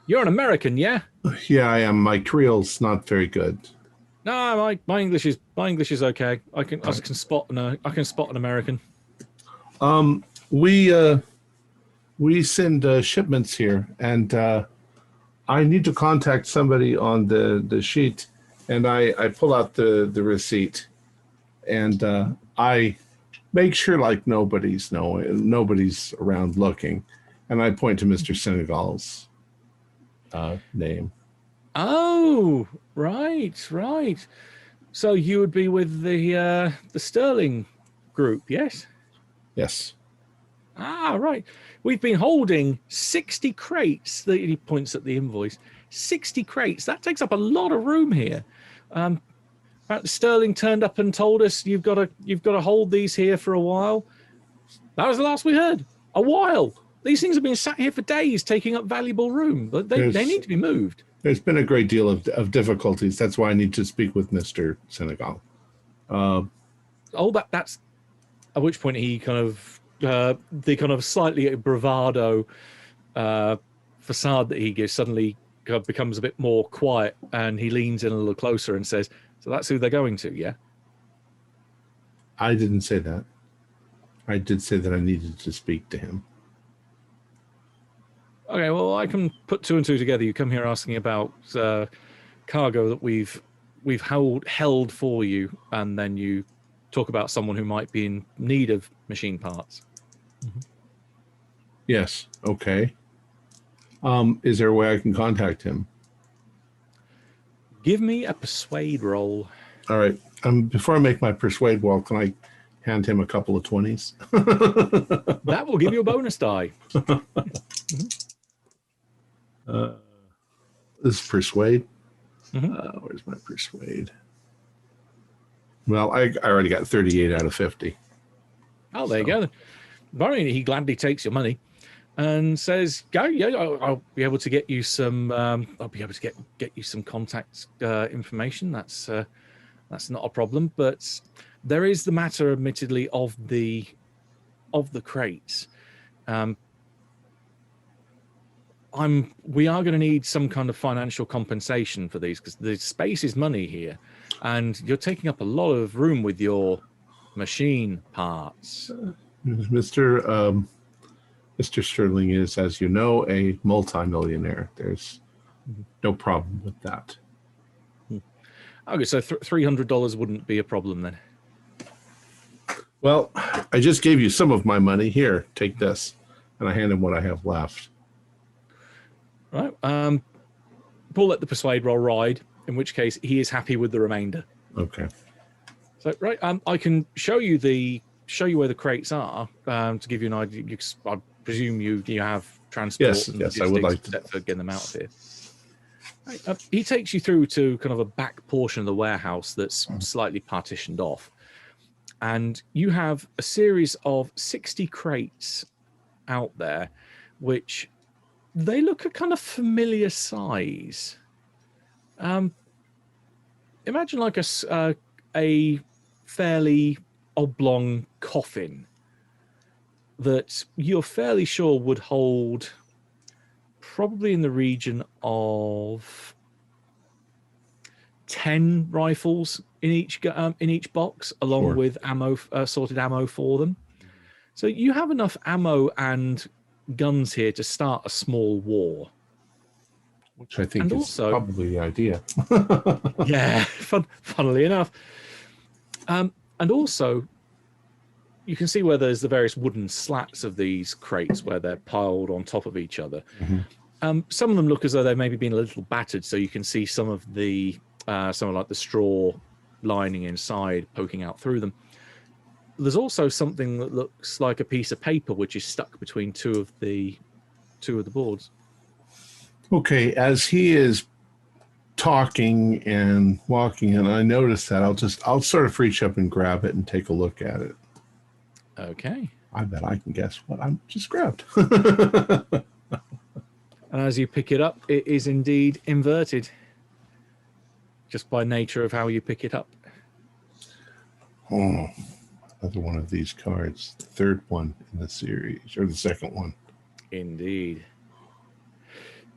You're an American, yeah? Yeah, I am. My Creole's not very good. No, my English is okay. I can spot an American. We send shipments here, and I need to contact somebody on the sheet, and I pull out the receipt, and I make sure like nobody's around looking, and I point to Mr. Senegal's name. Oh, right. So you would be with the Sterling group, yes? Yes. Ah, right. We've been holding 60 crates. He points at the invoice. 60 crates. That takes up a lot of room here. Sterling turned up and told us you've got to hold these here for a while. That was the last we heard. A while. These things have been sat here for days, taking up valuable room, but they need to be moved. There's been a great deal of difficulties. That's why I need to speak with Mr. Senegal. That's at which point he kind of the kind of slightly bravado facade that he gives suddenly kind of becomes a bit more quiet, and he leans in a little closer and says, "So that's who they're going to, yeah?" I didn't say that. I did say that I needed to speak to him. Okay, well, I can put two and two together. You come here asking about cargo that we've held for you, and then you talk about someone who might be in need of machine parts. Mm-hmm. Yes. Okay. Is there a way I can contact him? Give me a persuade roll. All right. Before I make my persuade roll, can I hand him a couple of 20s? That will give you a bonus die. This is persuade. Mm-hmm. Where's my persuade? Well, I already got 38 out of 50. Oh, there you go. Barney, he gladly takes your money and says, "Go, yeah, I'll be able to get you some. I'll be able to get you some contact information. That's not a problem. But there is the matter, admittedly, of the crates. We are going to need some kind of financial compensation for these because the space is money here, and you're taking up a lot of room with your machine parts." Mr. Sterling is, as you know, a multimillionaire. There's no problem with that. Okay, so $300 wouldn't be a problem then. Well, I just gave you some of my money. Here, take this. And I hand him what I have left. Right. We'll let the persuade roll ride, in which case he is happy with the remainder. Okay. So, right, I can show you where the crates are to give you an idea. I presume you have transport. Yes, I would like to for getting them out of here. Right, he takes you through to kind of a back portion of the warehouse that's slightly partitioned off, and you have a series of 60 crates out there, which they look a kind of familiar size. Imagine like a fairly oblong coffin that you're fairly sure would hold probably in the region of 10 rifles in each box, along with ammo, sorted ammo for them. So you have enough ammo and guns here to start a small war. Which I think is also, probably the idea. Yeah, funnily enough. And also, you can see where there's the various wooden slats of these crates where they're piled on top of each other. Mm-hmm. Some of them look as though they've maybe been a little battered, so you can see some of the straw lining inside poking out through them. There's also something that looks like a piece of paper which is stuck between two of the boards. Okay, as he is talking and walking, and I notice that, I'll sort of reach up and grab it and take a look at it. Okay. I bet I can guess what I just grabbed. And as you pick it up, it is indeed inverted, just by nature of how you pick it up. Oh, another one of these cards. The third one in the series, or the second one. Indeed.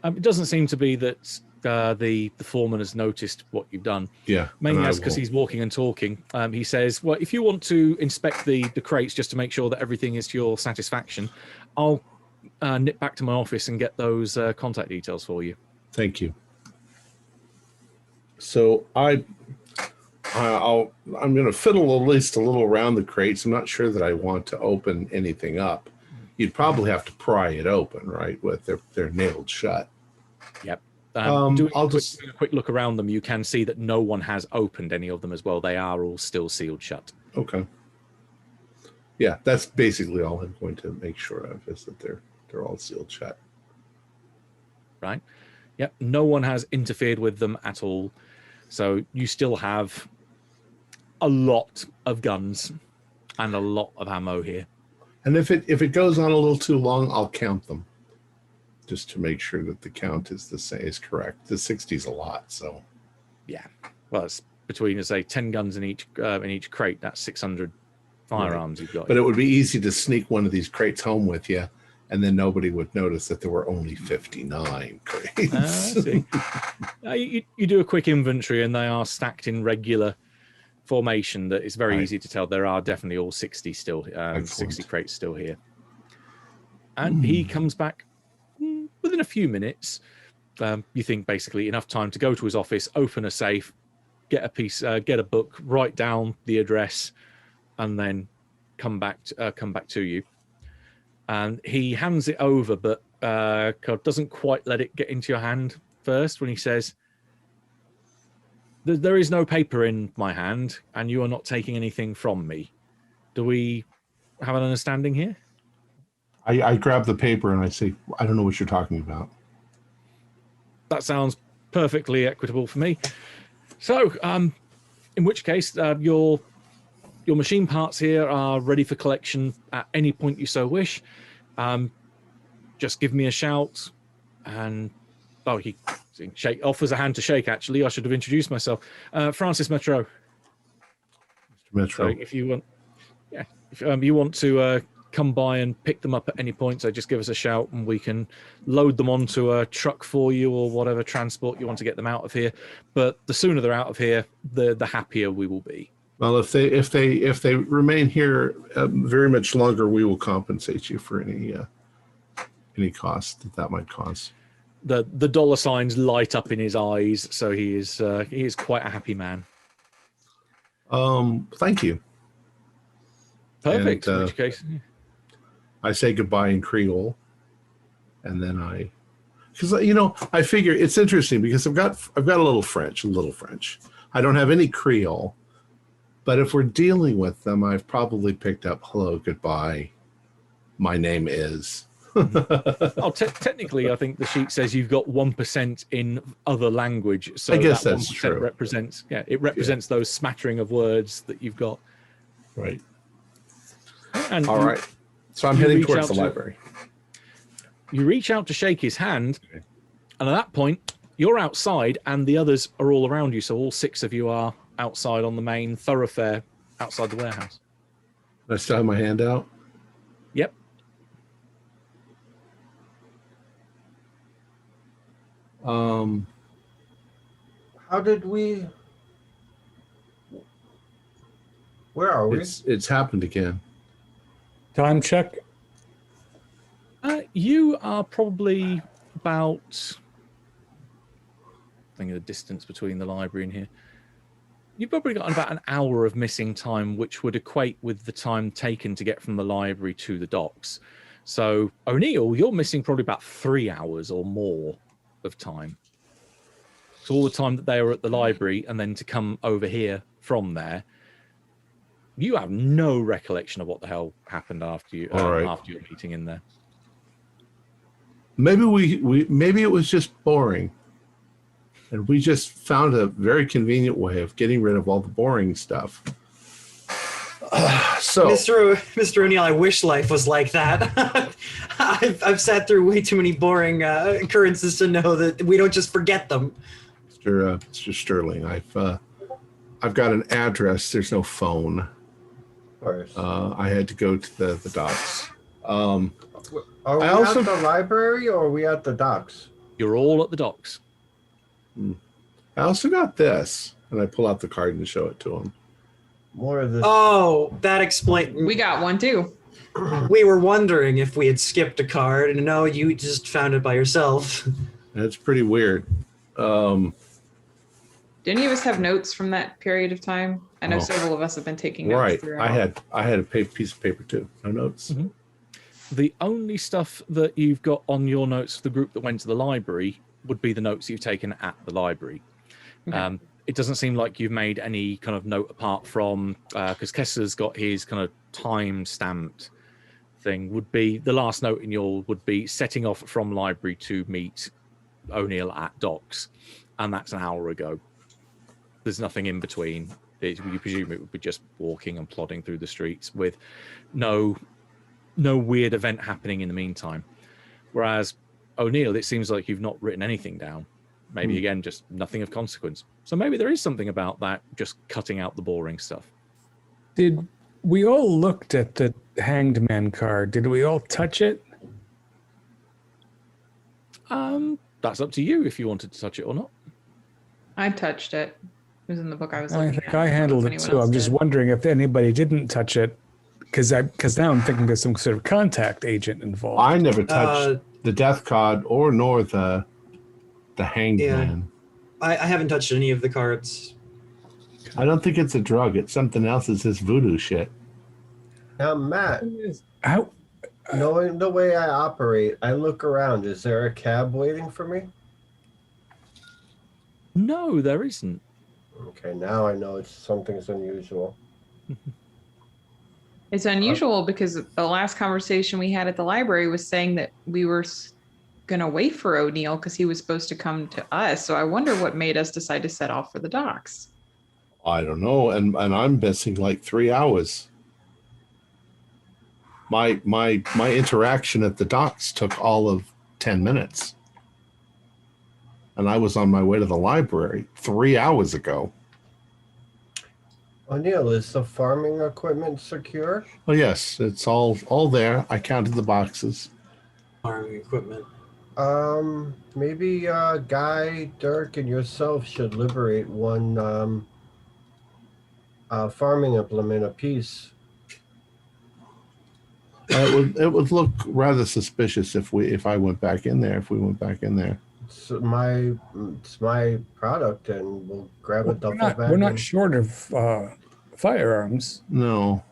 It doesn't seem to be that the foreman has noticed what you've done. Yeah. Mainly that's because he's walking and talking. He says, well, if you want to inspect the crates just to make sure that everything is to your satisfaction, I'll nip back to my office and get those contact details for you. Thank you. So I'm going to fiddle at least a little around the crates. I'm not sure that I want to open anything up. You'd probably have to pry it open, right? With they're nailed shut. Yep. Doing a quick look around them, you can see that no one has opened any of them as well. They are all still sealed shut. Okay. Yeah, that's basically all I'm going to make sure of, is that they're all sealed shut. Right. Yep. No one has interfered with them at all. So you still have a lot of guns and a lot of ammo here. And if it goes on a little too long, I'll count them, just to make sure that the count is correct. The 60 is a lot, so. Yeah. Well, it's between, say, 10 guns in each crate. That's 600 firearms you've got. But it would be easy to sneak one of these crates home with you, and then nobody would notice that there were only 59 crates. I see. You do a quick inventory, and they are stacked in regular formation. That it's very easy to tell. There are definitely all 60 still, 60 crates still here. And he comes back within a few minutes. You think basically enough time to go to his office, open a safe, get a book, write down the address, and then come back to you. And he hands it over, but doesn't quite let it get into your hand first when he says, there is no paper in my hand, and you are not taking anything from me. Do we have an understanding here? I grab the paper and I say, I don't know what you're talking about. That sounds perfectly equitable for me. So, in which case, your machine parts here are ready for collection at any point you so wish. Just give me a shout, and he offers a hand to shake. Actually, I should have introduced myself, Francis Metro. Mr. Metro. So if you want, if you want to come by and pick them up at any point, so just give us a shout, and we can load them onto a truck for you or whatever transport you want to get them out of here. But the sooner they're out of here, the happier we will be. Well, if they remain here very much longer, we will compensate you for any cost that might cause. The dollar signs light up in his eyes, so he is quite a happy man. Thank you. Perfect. And, in which case, I say goodbye in Creole, and then because I figure it's interesting because I've got a little French. I don't have any Creole. But if we're dealing with them, I've probably picked up hello, goodbye, my name is. Technically, I think the sheet says you've got 1% in other language. So I guess that that's 1% true. represents those smattering of words that you've got. Right. And all right. So I'm heading towards the library. You reach out to shake his hand, and at that point, you're outside, and the others are all around you. So all 6 of you are outside on the main thoroughfare outside the warehouse. I still have my hand out? Yep. How did we? Where are we? It's happened again. Time check. You are probably about, I think, the distance between the library and here. You've probably got about an hour of missing time, which would equate with the time taken to get from the library to the docks. So, O'Neill, you're missing probably about 3 hours or more of time. So all the time that they were at the library and then to come over here from there, you have no recollection of what the hell happened after after your meeting in there. Maybe maybe it was just boring. And we just found a very convenient way of getting rid of all the boring stuff. So, Mr. O'Neill, I wish life was like that. I've sat through way too many boring occurrences to know that we don't just forget them. Mr. Sterling, I've got an address. There's no phone. Of course. I had to go to the docks. Are we at the library or are we at the docks? You're all at the docks. I also got this, and I pull out the card and show it to him. More of this. Oh, that explains. We got one too. We were wondering if we had skipped a card, and no, you just found it by yourself. That's pretty weird. Did any of us have notes from that period of time? I know Oh. several of us have been taking notes Right. throughout. I had a piece of paper too. No notes. Mhm. The only stuff that you've got on your notes for the group that went to the library would be the notes you've taken at the library. Okay. It doesn't seem like you've made any kind of note apart from, because Kessler's got his kind of time-stamped thing, would be, the last note in your would be setting off from library to meet O'Neill at docks, and that's an hour ago. There's nothing in between. You presume it would be just walking and plodding through the streets with no no weird event happening in the meantime. Whereas O'Neill, it seems like you've not written anything down. Maybe again, just nothing of consequence. So maybe there is something about that, just cutting out the boring stuff. Did we all looked at the Hanged Man card? Did we all touch it? That's up to you if you wanted to touch it or not. I touched it. It was in the book I was I looking think at. I don't know handled if it anyone too. else I'm just did. wondering if anybody didn't touch it, because now I'm thinking there's some sort of contact agent involved. I never touched the death card nor the hanged man. I haven't touched any of the cards. I don't think it's a drug. It's something else. It's this voodoo shit. Now, Matt, How? knowing the way I operate, I look around. Is there a cab waiting for me? No, there isn't. Okay, now I know something's unusual. It's unusual because the last conversation we had at the library was saying that we were going to wait for O'Neill because he was supposed to come to us. So I wonder what made us decide to set off for the docks. I don't know, and I'm missing like 3 hours. My interaction at the docks took all of 10 minutes. And I was on my way to the library 3 hours ago. O'Neill, is the farming equipment secure? Oh yes, it's all there. I counted the boxes. Farming equipment. Maybe Guy, Dirk, and yourself should liberate one farming implement apiece. It would look rather suspicious if I went back in there. If we went back in there, It's my product, and we'll grab a duffel bag. We're not and- short of firearms. no.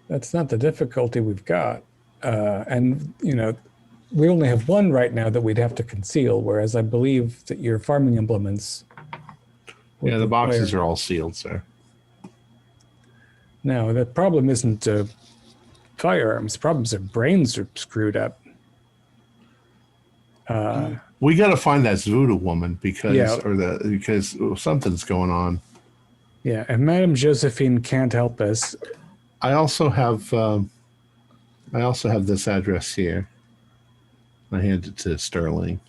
That's not the difficulty we've got. And, we only have one right now that we'd have to conceal, whereas I believe that your farming implements. Yeah, the boxes are all sealed, sir. No, the problem isn't firearms. The problem is their brains are screwed up. We got to find that voodoo woman because Yeah. because something's going on. Yeah, and Madame Josephine can't help us. I also have this address here. I hand it to Sterling.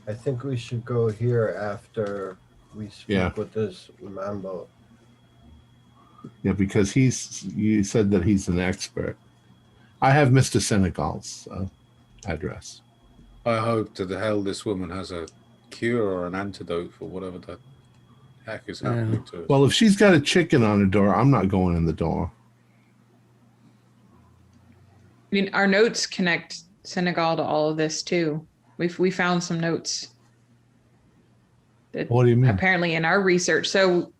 I think we should go here after we speak with this Mambo. Yeah, because you said that he's an expert. I have Mr. Senegal's address. I hope to the hell this woman has a cure or an antidote for whatever the heck is happening to us. Well, if she's got a chicken on her door, I'm not going in the door. I mean, our notes connect Senegal to all of this too. We found some notes. That What do you mean? apparently in our research. So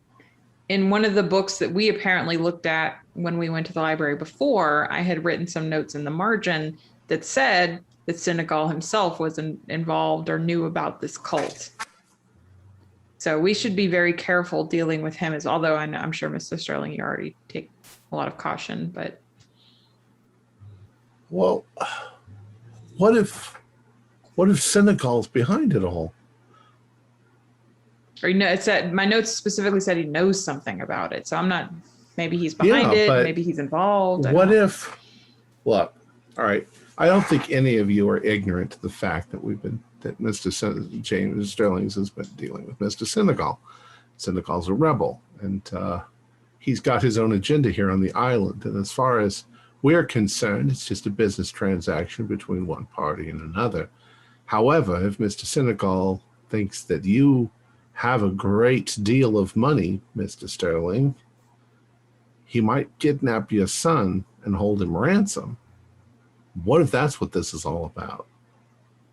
in one of the books that we apparently looked at when we went to the library before, I had written some notes in the margin that said that Senegal himself was involved or knew about this cult. So we should be very careful dealing with him, although I'm sure Mr. Sterling, you already take a lot of caution, but. Well, what if Senegal's behind it all? Or it said my notes specifically said he knows something about it. So I'm not. Maybe he's behind it. but Maybe he's involved. What if? Look, all right. I don't think any of you are ignorant to the fact that Mr. James Sterling's has been dealing with Mr. Senegal. Senegal's a rebel, and he's got his own agenda here on the island. And as far as we're concerned, it's just a business transaction between one party and another. However, if Mr. Senegal thinks that you have a great deal of money, Mr. Sterling, he might kidnap your son and hold him ransom. What if that's what this is all about?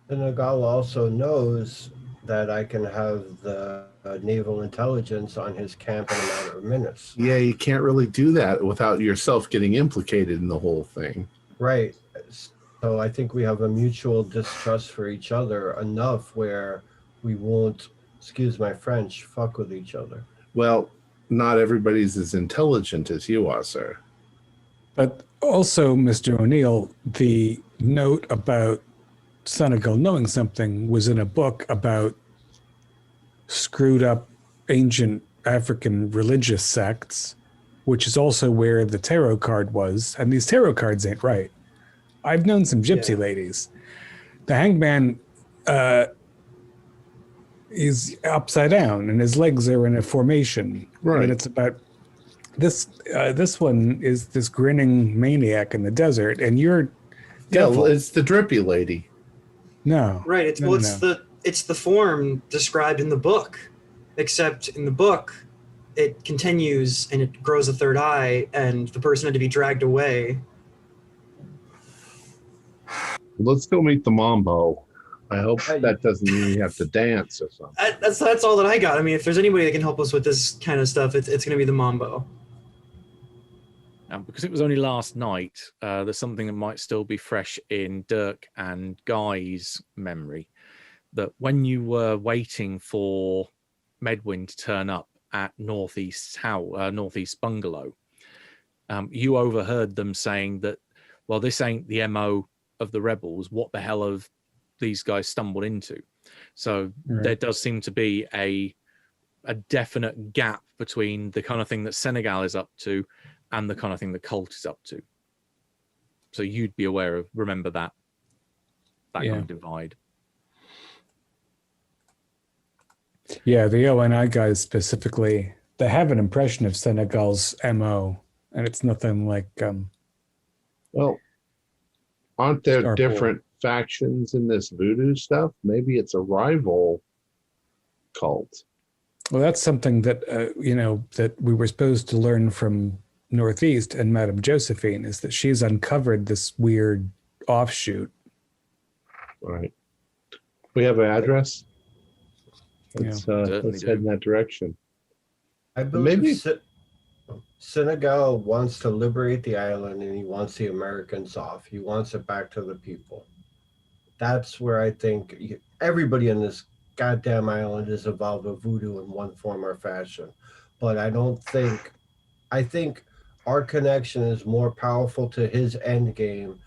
Senegal also knows that I can have the naval intelligence on his camp in a matter of minutes. Yeah, you can't really do that without yourself getting implicated in the whole thing. Right. So I think we have a mutual distrust for each other enough where we won't, excuse my French, fuck with each other. Well, not everybody's as intelligent as you are, sir. But also, Mr. O'Neill, the note about Senegal knowing something was in a book about screwed up ancient African religious sects which is also where the tarot card was. And these tarot cards ain't right. I've known some gypsy ladies. The hangman is upside down and his legs are in a formation. Right. And it's about this one is this grinning maniac in the desert, and you're devil. It's the drippy lady. No. Right. It's no, it's the form described in the book, except in the book, it continues and it grows a third eye, and the person had to be dragged away. Let's go meet the Mambo. I hope that doesn't mean you have to dance or something. That's all that I got. I mean, if there's anybody that can help us with this kind of stuff, it's going to be the Mambo. Because it was only last night, there's something that might still be fresh in Dirk and Guy's memory. That when you were waiting for Medwin to turn up at Northeast Bungalow, you overheard them saying that, well, this ain't the MO of the rebels. What the hell have these guys stumbled into? So there does seem to be a definite gap between the kind of thing that Senegal is up to and the kind of thing that Cult is up to. So you'd be aware of, remember that kind of divide. Yeah, the ONI guys specifically, they have an impression of Senegal's MO, and it's nothing like Well, aren't there Star different factions in this voodoo stuff? Maybe it's a rival cult. well, that's something that that we were supposed to learn from Northeast and Madame Josephine, is that she's uncovered this weird offshoot. Right. We have an address. Let's Certainly head in that direction. I believe Maybe- Senegal wants to liberate the island, and he wants the Americans off. He wants it back to the people. That's where I think everybody in this goddamn island is involved with voodoo in one form or fashion. But I think our connection is more powerful to his end game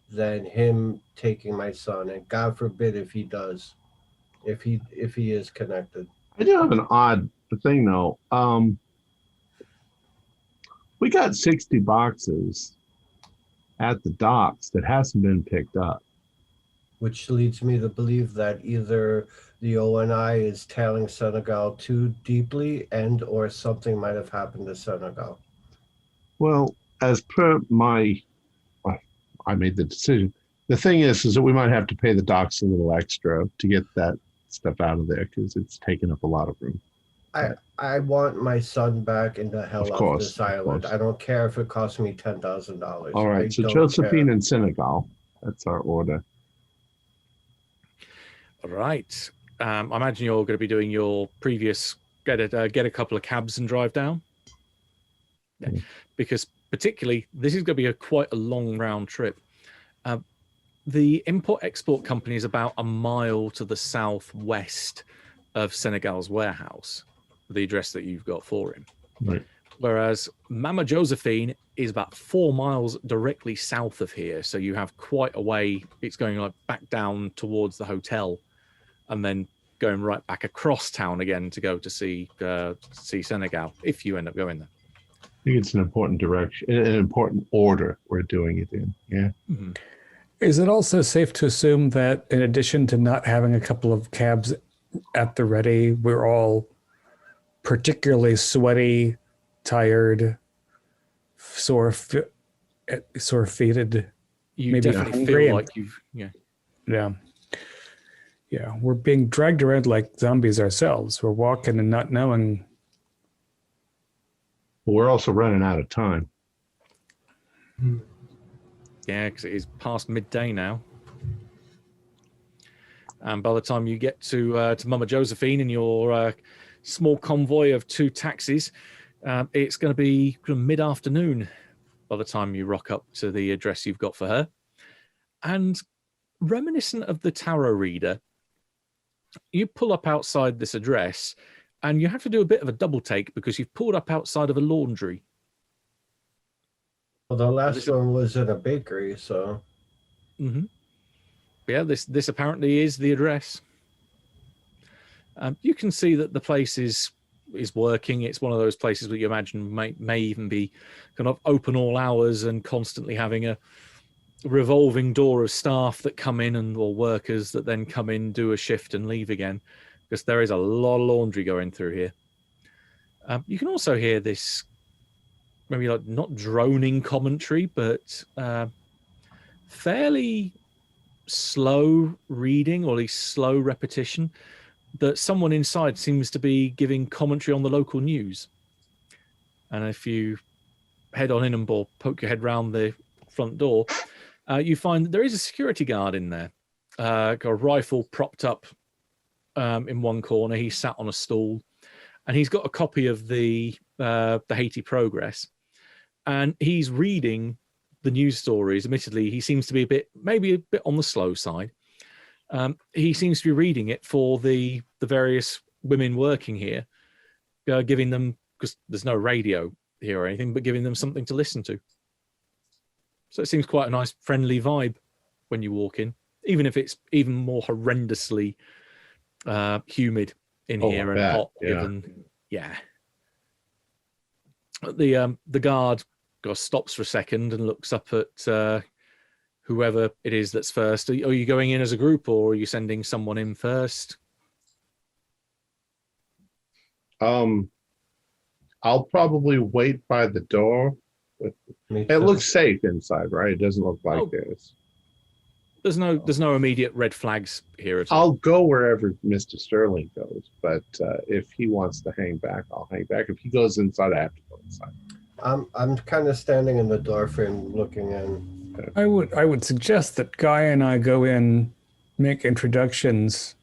than him taking my son. And God forbid if he does, if he is connected. I do have an odd thing though. We got 60 boxes at the docks that hasn't been picked up. Which leads me to believe that either the ONI is tailing Senegal too deeply, and or something might have happened to Senegal. Well, as per I made the decision. The thing is that we might have to pay the docks a little extra to get that stuff out of there because it's taken up a lot of room. I want my son back in the hell of this island. I don't care if it costs me $10,000. All right, so Josephine and Senegal. That's our order. All right. I imagine you're going to be doing your previous get a couple of cabs and drive down. Yeah. Because particularly, this is going to be quite a long round trip. The import-export company is about a mile to the southwest of Senegal's warehouse, the address that you've got for him. Right. Whereas Mama Josephine is about 4 miles directly south of here. So you have quite a way. It's going like back down towards the hotel and then going right back across town again to go to see Senegal, if you end up going there. I think it's an important direction, an important order we're doing it in. Yeah. Mm-hmm. Is it also safe to assume that in addition to not having a couple of cabs at the ready, we're all particularly sweaty, tired, sore-feeted? You maybe definitely hungry feel and- like you've, Yeah, we're being dragged around like zombies ourselves. We're walking and not knowing. But we're also running out of time. Yeah, because it is past midday now. And by the time you get to Mama Josephine in your small convoy of 2 taxis, it's going to be mid-afternoon by the time you rock up to the address you've got for her. And reminiscent of the tarot reader, you pull up outside this address and you have to do a bit of a double take because you've pulled up outside of a laundry. Well, the last one was in a bakery, so. Mm-hmm. Yeah, this apparently is the address. You can see that the place is is working. It's one of those places that you imagine may even be kind of open all hours and constantly having a revolving door of staff that come in or workers that then come in, do a shift and leave again, because there is a lot of laundry going through here. You can also hear this maybe like not droning commentary, but fairly slow reading, or at least slow repetition, that someone inside seems to be giving commentary on the local news. And if you head on in and poke your head round the front door, you find that there is a security guard in there, got a rifle propped up in one corner. He's sat on a stool, and he's got a copy of the Haiti Progress, and he's reading the news stories. Admittedly, he seems to be maybe a bit on the slow side. He seems to be reading it for the various women working here, giving them, because there's no radio here or anything, but giving them something to listen to. So it seems quite a nice, friendly vibe when you walk in, even if it's even more horrendously humid in here and hot. Yeah. The guard stops for a second and looks up at whoever it is that's first. Are you going in as a group, or are you sending someone in first? I'll probably wait by the door. It looks safe inside, right? It doesn't look like this. There's no immediate red flags here at all. I'll go wherever Mr. Sterling goes, but if he wants to hang back, I'll hang back. If he goes inside, I have to go inside. I'm kind of standing in the doorframe looking in. I would suggest that Guy and I go in, make introductions,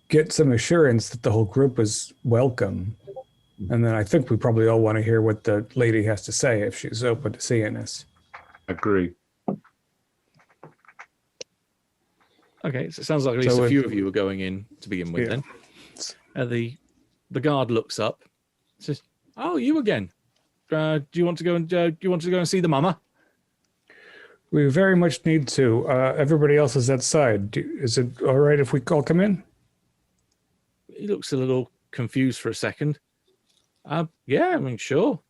get some assurance that the whole group is welcome. And then I think we probably all want to hear what the lady has to say if she's open to seeing us. Agree. Okay, so it sounds like at least a few of you are going in to begin with. Yeah. Then the guard looks up, says, "Oh, you again? Do you want to go and see the mama?" We very much need to. Everybody else is outside. Is it all right if we all come in? He looks a little confused for a second. Yeah, I mean, sure.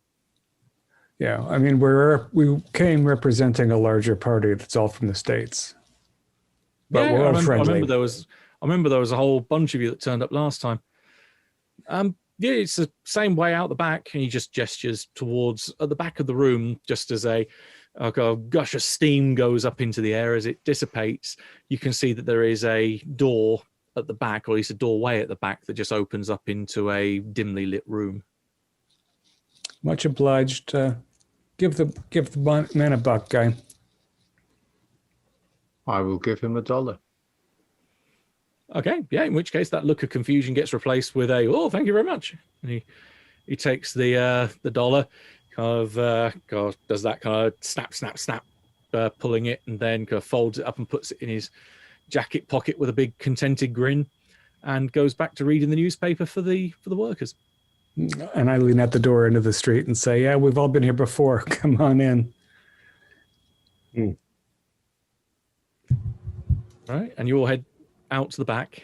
Yeah, I mean, we came representing a larger party that's all from the States. But we're all friendly. I remember there was a whole bunch of you that turned up last time. Yeah, it's the same way out the back, and he just gestures towards at the back of the room, just as a gush of steam goes up into the air. As it dissipates, you can see that there is a door at the back, or at least a doorway at the back, that just opens up into a dimly lit room. Much obliged. Give the man a buck, Guy. I will give him $1. Okay, yeah, in which case that look of confusion gets replaced with a, "Oh, thank you very much." And he takes the dollar, kind of does that kind of snap, pulling it, and then kind of folds it up and puts it in his jacket pocket with a big contented grin, and goes back to reading the newspaper for the workers. And I lean out the door into the street and say, "Yeah, we've all been here before. Come on in." All right, and you all head out to the back.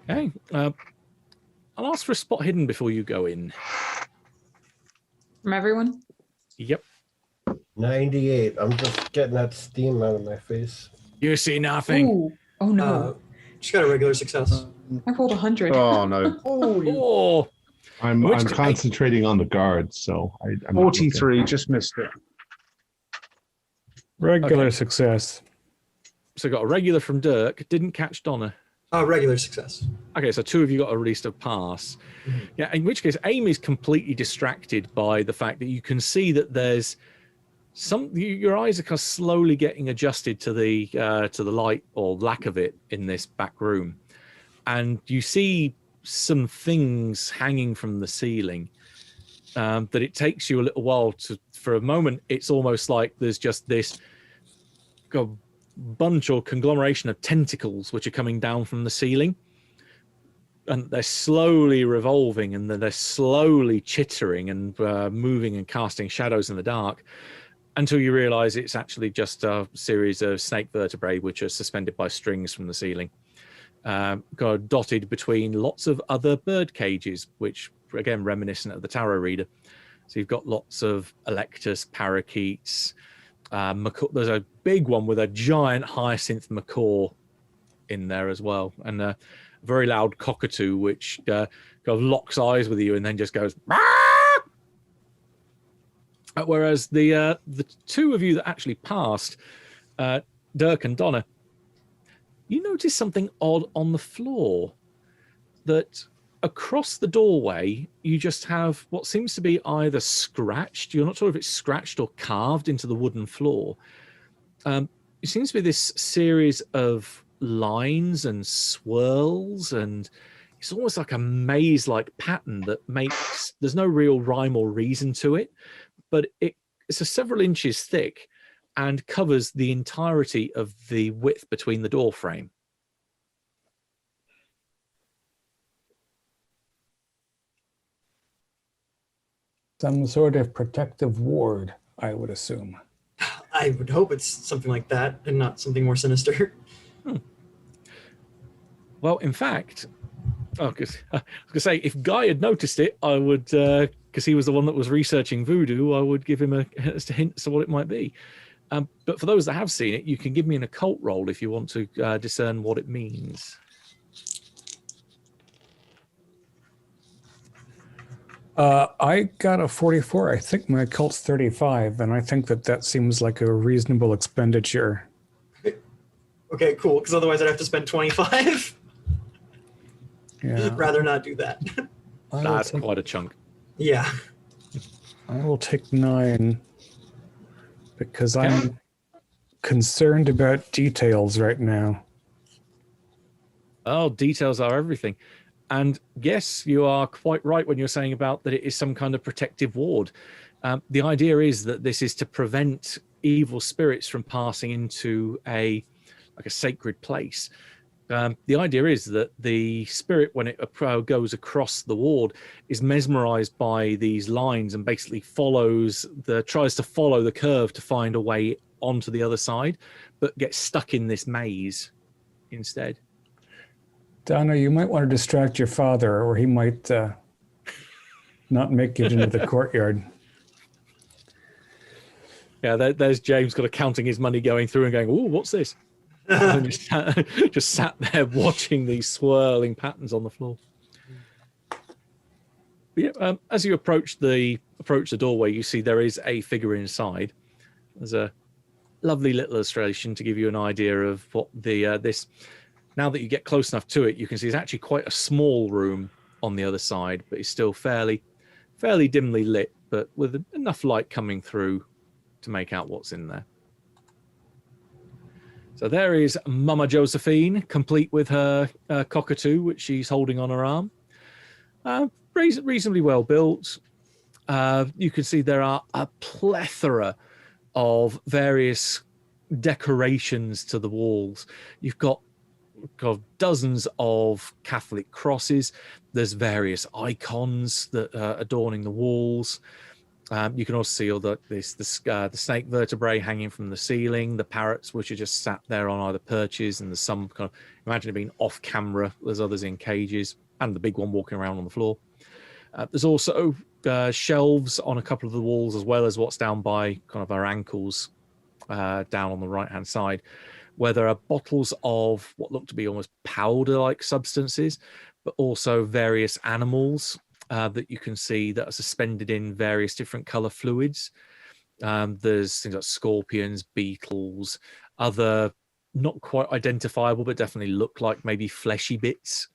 Okay, I'll ask for a spot hidden before you go in. From everyone? Yep. 98. I'm just getting that steam out of my face. You see nothing. Ooh. Oh no. Just got a regular success. I rolled 100. Oh no. Oh, I'm concentrating on the guards, so I'm 43, just missed it. Regular Okay. success. so got a regular from Dirk. Didn't catch Donna. Regular success. Okay, so two of you got a release of pass. Mm-hmm. Yeah, in which case Amy is completely distracted by the fact that you can see that there's your eyes are kind of slowly getting adjusted to the light or lack of it in this back room, and you see some things hanging from the ceiling that it takes you a little while to. For a moment, it's almost like there's just this bunch or conglomeration of tentacles which are coming down from the ceiling, and they're slowly revolving, and then they're slowly chittering and moving and casting shadows in the dark. until you realize it's actually just a series of snake vertebrae which are suspended by strings from the ceiling, dotted between lots of other bird cages, which again reminiscent of the tarot reader. So you've got lots of electus, parakeets. There's a big one with a giant hyacinth macaw in there as well, and a very loud cockatoo which kind of locks eyes with you and then just goes. Whereas the two of you that actually passed, Dirk and Donna, you notice something odd on the floor. That across the doorway, you just have what seems to be either scratched. You're not sure if it's scratched or carved into the wooden floor. It seems to be this series of lines and swirls, and it's almost like a maze-like pattern that makes there's no real rhyme or reason to it. But it's a several inches thick and covers the entirety of the width between the door frame. Some sort of protective ward, I would assume. I would hope it's something like that and not something more sinister. Well, in fact, I was going to say, if Guy had noticed it, I would, because he was the one that was researching voodoo, I would give him a hint as to what it might be. But for those that have seen it, you can give me an occult roll if you want to discern what it means. I got a 44. I think my occult's 35, and I think that seems like a reasonable expenditure. Okay, cool, because otherwise I'd have to spend 25. Yeah. I'd rather not do that. That's quite a chunk. Yeah. I will take 9 because I'm concerned about details right now. Oh, details are everything. And yes, you are quite right when you're saying about that it is some kind of protective ward. The idea is that this is to prevent evil spirits from passing into a sacred place. The idea is that the spirit, when it goes across the ward, is mesmerized by these lines and basically tries to follow the curve to find a way onto the other side, but gets stuck in this maze instead. Donna, you might want to distract your father, or he might not make it into the courtyard. Yeah, there's James kind of counting his money going through and going, "Oh, what's this?" And just sat there watching these swirling patterns on the floor. But yeah, as you approach the doorway, you see there is a figure inside. There's a lovely little illustration to give you an idea of what this. Now that you get close enough to it, you can see it's actually quite a small room on the other side, but it's still fairly dimly lit, but with enough light coming through to make out what's in there. So there is Mama Josephine, complete with her cockatoo, which she's holding on her arm. Reasonably well built. You can see there are a plethora of various decorations to the walls. You've got dozens of Catholic crosses. There's various icons that are adorning the walls. You can also see all the snake vertebrae hanging from the ceiling, the parrots which are just sat there on either perches, and there's some kind of, imagine it being off camera. There's others in cages, and the big one walking around on the floor. There's also shelves on a couple of the walls, as well as what's down by kind of our ankles, down on the right hand side, where there are bottles of what look to be almost powder-like substances, but also various animals that you can see that are suspended in various different color fluids. There's things like scorpions, beetles, other not quite identifiable, but definitely look like maybe fleshy bits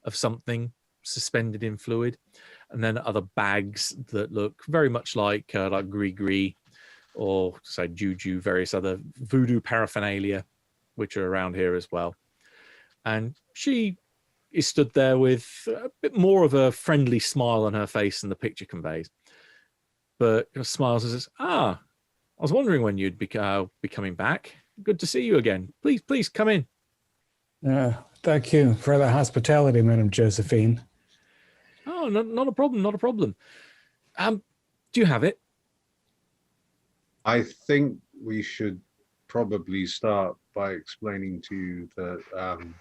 of something suspended in fluid. And then other bags that look very much like gris-gris, or say juju, various other voodoo paraphernalia, which are around here as well. And she is stood there with a bit more of a friendly smile on her face than the picture conveys. But smiles and says, I was wondering when you'd be coming back. Good to see you again. Please come in. Thank you for the hospitality, Madam Josephine. Oh, not a problem, not a problem. Do you have it? I think we should probably start by explaining to you that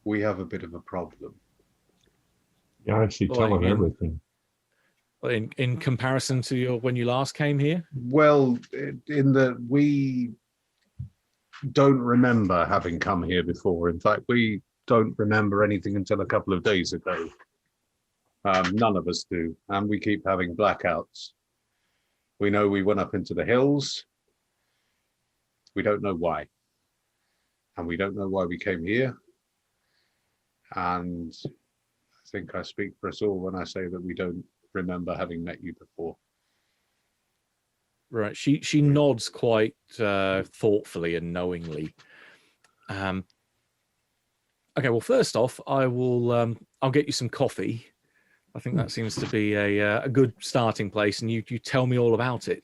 we have a bit of a problem. Yeah, I see. Tell Well, him everything. in comparison to when you last came here. Well, in that we don't remember having come here before. In fact, we don't remember anything until a couple of days ago. None of us do, and we keep having blackouts. We know we went up into the hills. We don't know why. And we don't know why we came here. And I think I speak for us all when I say that we don't remember having met you before. Right. She nods quite thoughtfully and knowingly. Okay. Well, first off, I'll get you some coffee. I think that seems to be a good starting place, and you tell me all about it.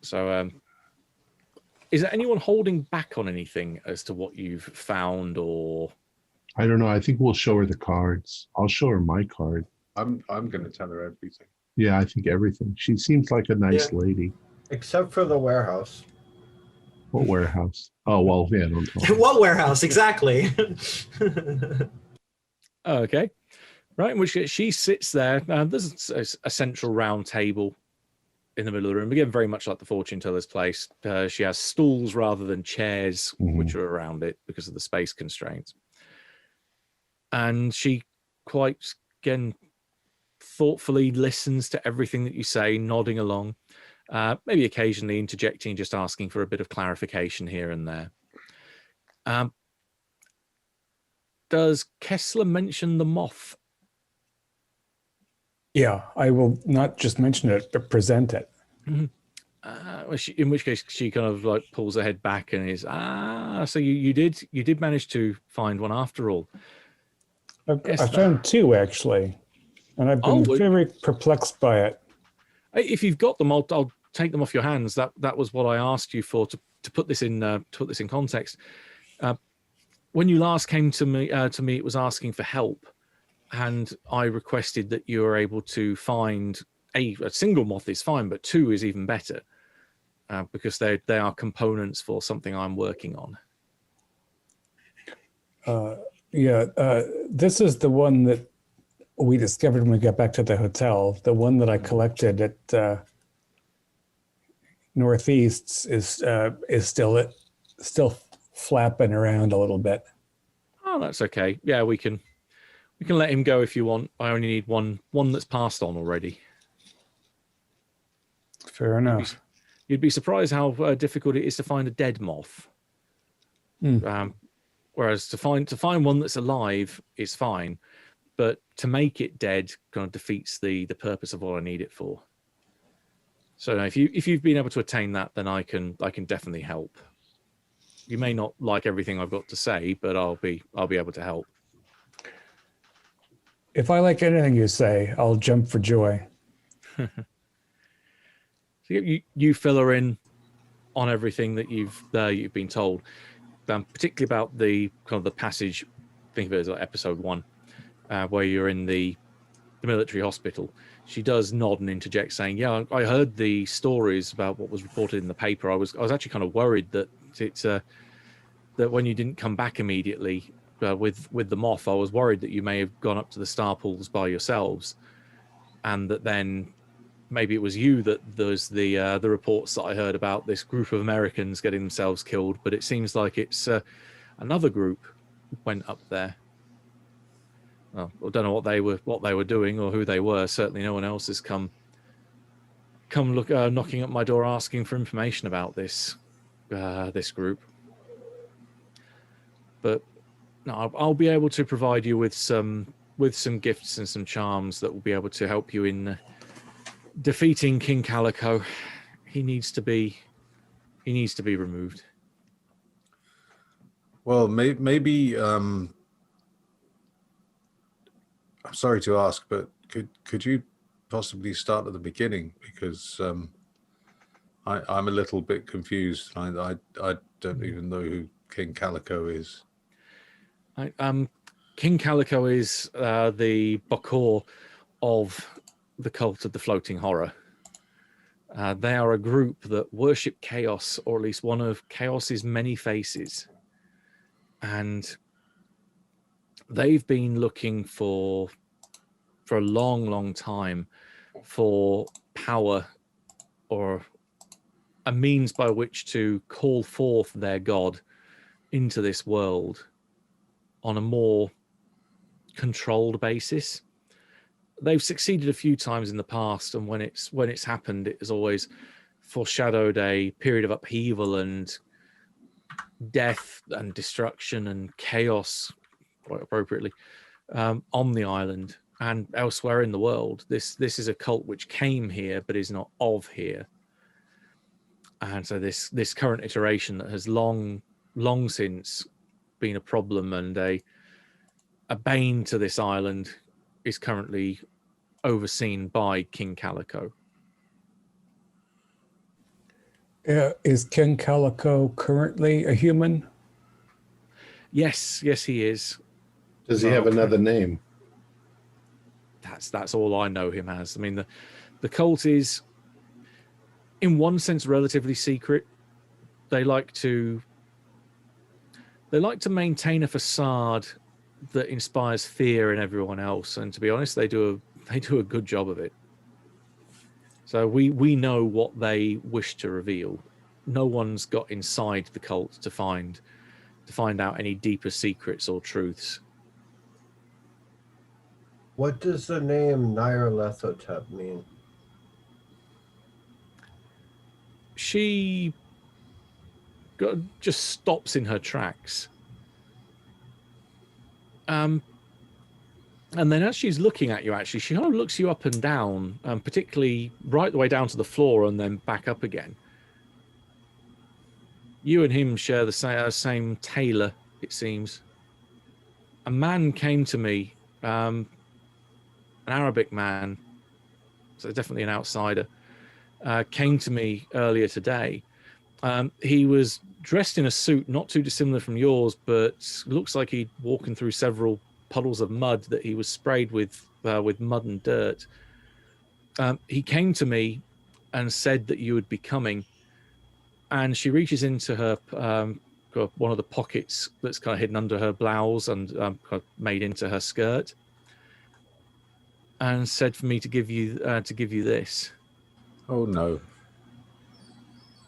So, is there anyone holding back on anything as to what you've found, or? I don't know. I think we'll show her the cards. I'll show her my card. I'm going to tell her everything. Yeah, I think everything. She seems like a nice lady. Except for the warehouse. What warehouse? Oh, well, yeah, don't tell her. What warehouse exactly? Okay. Right, in which case she sits there. There's a central round table in the middle of the room. Again, very much like the fortune teller's place. She has stools rather than chairs, which are around it because of the space constraints. And she quite, again, thoughtfully listens to everything that you say, nodding along, maybe occasionally interjecting, just asking for a bit of clarification here and there. Does Kessler mention the moth? Yeah, I will not just mention it, but present it. In which case she kind of like pulls her head back and is, so you did manage to find one after all. I found two, actually, and I've been very perplexed by it. If you've got them, I'll take them off your hands. That was what I asked you for, to put this in context. When you last came to me, it was asking for help, and I requested that you were able to find a single moth is fine, but two is even better, because they are components for something I'm working on. This is the one that we discovered when we got back to the hotel. The one that I collected at Northeast is still flapping around a little bit. Oh, that's okay. Yeah, we can let him go if you want. I only need one that's passed on already. Fair enough. You'd be surprised how difficult it is to find a dead moth. Whereas to find one that's alive is fine, but to make it dead kind of defeats the purpose of what I need it for. So if you've been able to attain that, then I can definitely help. You may not like everything I've got to say, but I'll be able to help. If I like anything you say, I'll jump for joy. So you fill her in on everything that you've been told, particularly about the kind of the passage. Think of it as like episode 1, where you're in the military hospital. She does nod and interject, saying, "Yeah, I heard the stories about what was reported in the paper. I was actually kind of worried that it's that when you didn't come back immediately with the moth, I was worried that you may have gone up to the star pools by yourselves, and that then maybe it was you that there's the reports that I heard about this group of Americans getting themselves killed. But it seems like it's another group went up there. Well, I don't know what they were doing or who they were. Certainly, no one else has come look knocking at my door asking for information about this group. But no, I'll be able to provide you with some gifts and some charms that will be able to help you in defeating King Calico. He needs to be removed. Well, maybe I'm sorry to ask, but could you possibly start at the beginning, because I'm a little bit confused. I don't even know who King Calico is. King Calico is the Bokor of the cult of the floating horror. They are a group that worship chaos, or at least one of chaos's many faces. And they've been looking for a long, long time for power or a means by which to call forth their god into this world on a more controlled basis. They've succeeded a few times in the past, and when it's happened, it has always foreshadowed a period of upheaval and death and destruction and chaos, quite appropriately, on the island and elsewhere in the world. This is a cult which came here but is not of here. And so this current iteration that has long since been a problem and a bane to this island is currently overseen by King Calico. Is King Calico currently a human? Yes, he is. Does he have another name? That's all I know him as. I mean, the cult is, in one sense, relatively secret. They like to maintain a facade that inspires fear in everyone else, and to be honest, they do a good job of it. So we know what they wish to reveal. No one's got inside the cult to find out any deeper secrets or truths. What does the name Nyarlathotep mean? She just stops in her tracks. And then as she's looking at you, actually, she kind of looks you up and down, particularly right the way down to the floor and then back up again. You and him share the same tailor, it seems. A man came to me, an Arabic man, so definitely an outsider, came to me earlier today. He was dressed in a suit not too dissimilar from yours, but looks like he'd walking through several puddles of mud that he was sprayed with mud and dirt. He came to me and said that you would be coming, and she reaches into her one of the pockets that's kind of hidden under her blouse and kind of made into her skirt, and said for me to give you this. Oh no!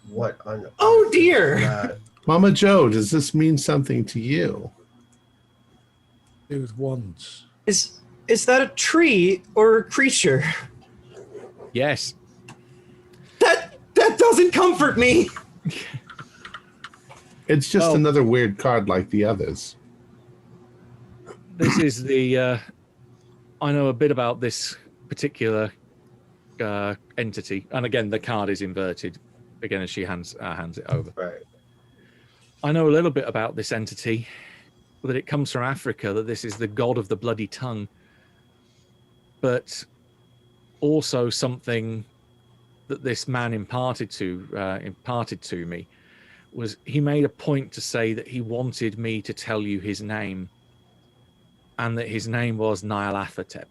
What on? Oh dear! Mama Joe, does this mean something to you? It was once. Is that a tree or a creature? Yes. That doesn't comfort me. It's just another weird card like the others. This is the. I know a bit about this particular entity, and again, the card is inverted. Again, as she hands it over. Right. I know a little bit about this entity, that it comes from Africa, that this is the god of the bloody tongue, but also something that this man imparted to me was he made a point to say that he wanted me to tell you his name, and that his name was Nyarlathotep.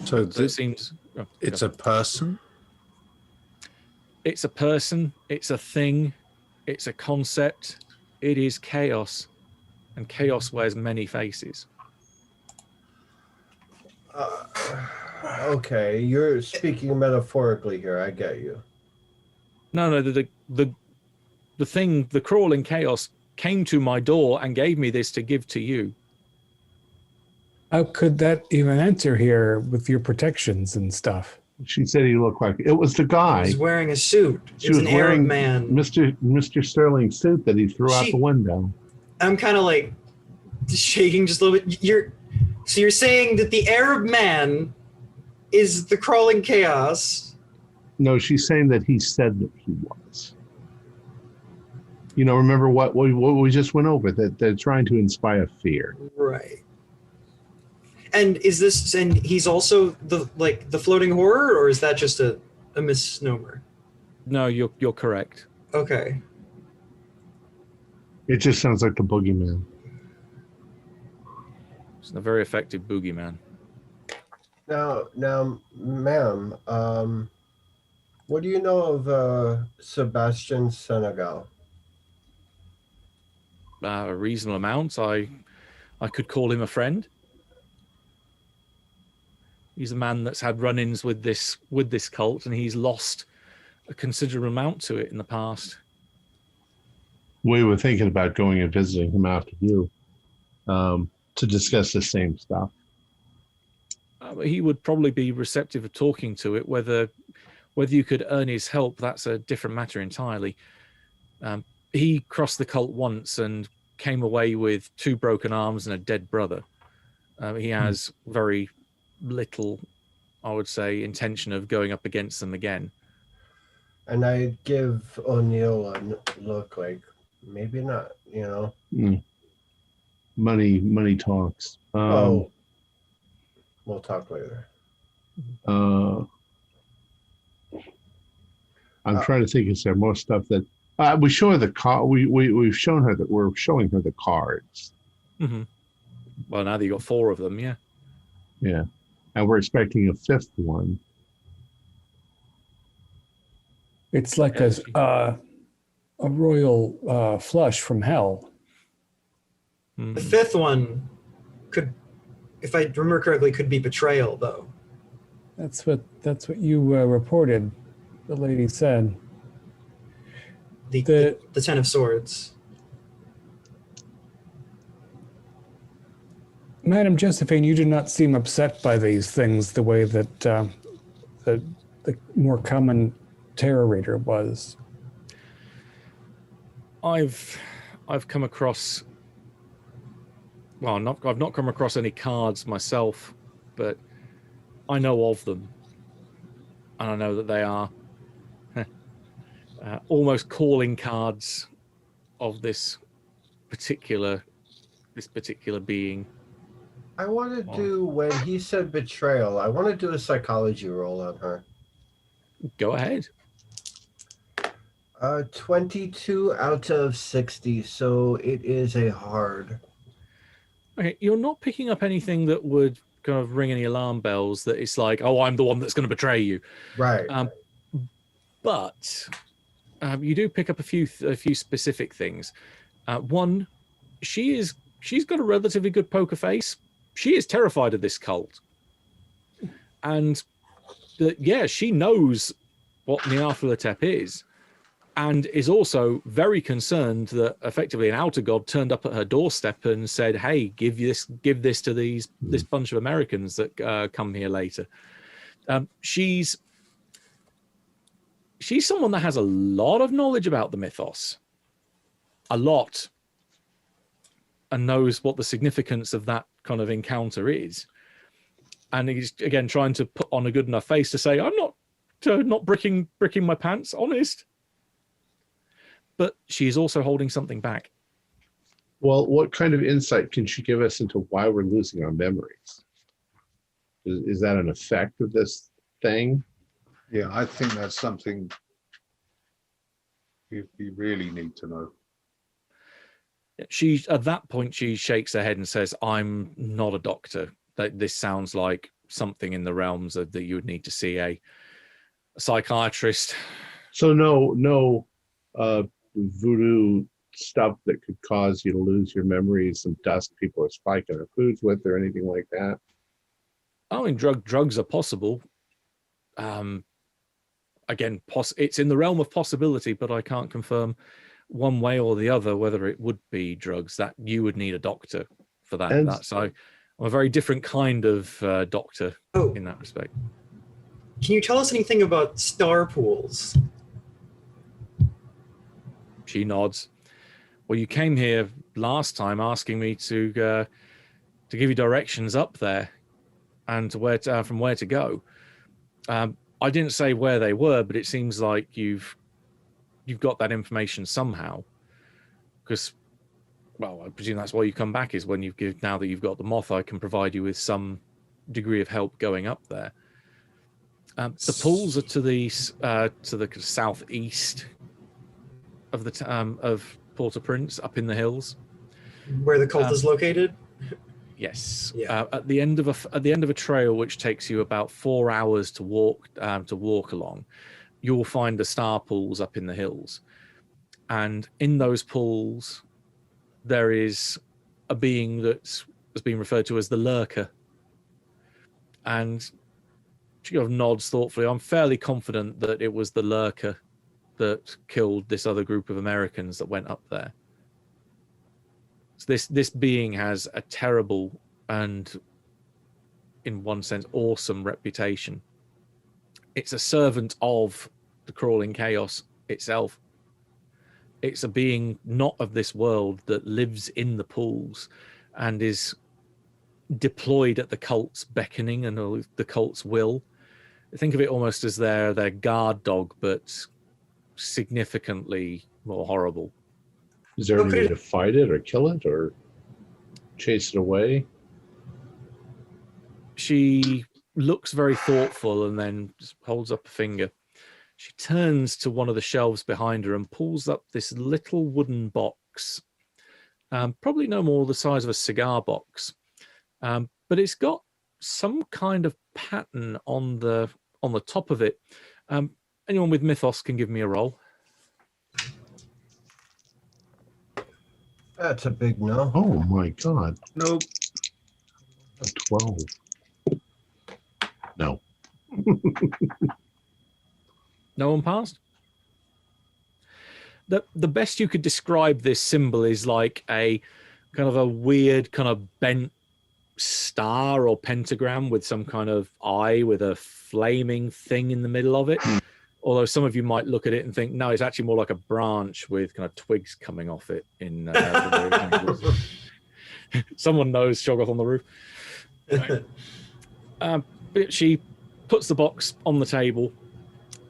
So it seems it's a person. It's a person. It's a thing. It's a concept. It is chaos, and chaos wears many faces. Okay, you're speaking metaphorically here. I get you. No, the thing, the crawling chaos came to my door and gave me this to give to you. How could that even enter here with your protections and stuff? She said he looked like it was the guy. He's wearing a suit. She It's was an Arab wearing man. Mr. Sterling's suit that he threw out the window. I'm kind of like shaking just a little bit. You're saying that the Arab man is the crawling chaos? No, she's saying that he said that he was. You know, remember what we just went over, that they're trying to inspire fear. Right. And is this, and he's also the floating horror, or is that just a misnomer? No, you're correct. Okay. It just sounds like the boogeyman. It's a very effective boogeyman. Now, ma'am, what do you know of Sebastian Senegal? A reasonable amount. I could call him a friend. He's a man that's had run-ins with this cult, and he's lost a considerable amount to it in the past. We were thinking about going and visiting him after you to discuss the same stuff. He would probably be receptive of talking to it. Whether you could earn his help, that's a different matter entirely. He crossed the cult once and came away with 2 broken arms and a dead brother. He has very little, I would say, intention of going up against them again. And I give O'Neill a look like, maybe not, Money talks. We'll talk later. I'm trying to think. Is there more stuff that we show her the car? We've shown her that we're showing her the cards. Mm-hmm. Well, now that you got 4 of them, yeah. Yeah, and we're expecting a 5th one. It's like a royal flush from hell. The 5th one could, if I remember correctly, could be betrayal, though. That's what you reported. The lady said. The 10 of Swords. Madam Josephine, you do not seem upset by these things the way that the more common tarot reader was. I've come across. Well, I've not come across any cards myself, but I know of them, and I know that they are almost calling cards of this particular being. I want to do, when he said betrayal, I want to do a psychology roll on her. Go ahead. 22 out of 60, so it is a hard. Okay, you're not picking up anything that would kind of ring any alarm bells that it's like, oh, I'm the one that's going to betray you. Right. But you do pick up a few specific things. One, she's got a relatively good poker face. She is terrified of this cult, and she knows what Nyarlathotep is, and is also very concerned that effectively an outer god turned up at her doorstep and said, "Hey, give this to this bunch of Americans that come here later." She's someone that has a lot of knowledge about the mythos, a lot, and knows what the significance of that kind of encounter is. And he's again trying to put on a good enough face to say, "I'm not bricking my pants, honest." But she is also holding something back. Well, what kind of insight can she give us into why we're losing our memories? Is that an effect of this thing? Yeah, I think that's something we really need to know. At that point, she shakes her head and says, "I'm not a doctor. This sounds like something in the realms of that you would need to see a psychiatrist." So no voodoo stuff that could cause you to lose your memories, some dust people are spiking their foods with, or anything like that? I mean, drugs are possible. Again, it's in the realm of possibility, but I can't confirm one way or the other whether it would be drugs. That you would need a doctor for that. So I'm a very different kind of doctor in that respect. Can you tell us anything about star pools? She nods. Well, you came here last time asking me to give you directions up there and to from where to go. I didn't say where they were, but it seems like you've got that information somehow. Because, well, I presume that's why you come back, is when now that you've got the moth, I can provide you with some degree of help going up there. The pools are to the southeast of the of Port-au-Prince, up in the hills, Where the cult is located? Yes. Yeah. At the end of a trail which takes you about 4 hours to walk along, you'll find the star pools up in the hills, and in those pools there is a being that's being referred to as the Lurker. And she kind of nods thoughtfully. I'm fairly confident that it was the Lurker that killed this other group of Americans that went up there. So this being has a terrible and, in one sense, awesome reputation. It's a servant of the crawling chaos itself. It's a being not of this world that lives in the pools and is deployed at the cult's beckoning and the cult's will. Think of it almost as their guard dog, but significantly more horrible. Is there any way to fight it or kill it or chase it away? She looks very thoughtful and then just holds up a finger. She turns to one of the shelves behind her and pulls up this little wooden box, probably no more the size of a cigar box, but it's got some kind of pattern on the top of it. Anyone with mythos can give me a roll. That's a big no. Oh my God. Nope. A 12. No. No one passed? The best you could describe this symbol is like a kind of a weird kind of bent star or pentagram with some kind of eye with a flaming thing in the middle of it. Although some of you might look at it and think, no, it's actually more like a branch with kind of twigs coming off it. Someone knows, Shoggoth on the roof. Right. But she puts the box on the table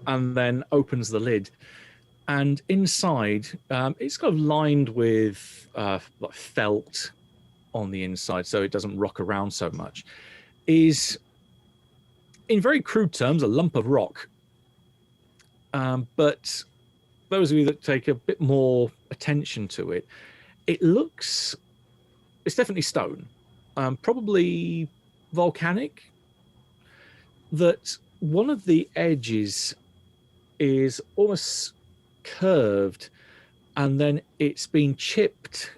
and then opens the lid. And inside, it's kind of lined with like felt on the inside so it doesn't rock around so much, is, in very crude terms, a lump of rock. But those of you that take a bit more attention to it, it's definitely stone, probably volcanic, that one of the edges is almost curved and then it's been chipped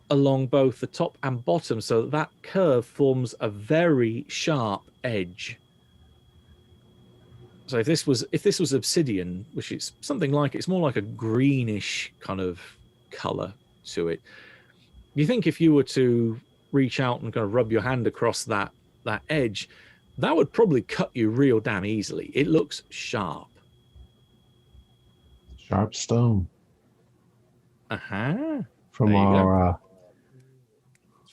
along both the top and bottom so that curve forms a very sharp edge. So if this was obsidian, which it's something like, it's more like a greenish kind of color to it. You think if you were to reach out and kind of rub your hand across that edge, that would probably cut you real damn easily. It looks sharp. Sharp stone. Uh-huh. From our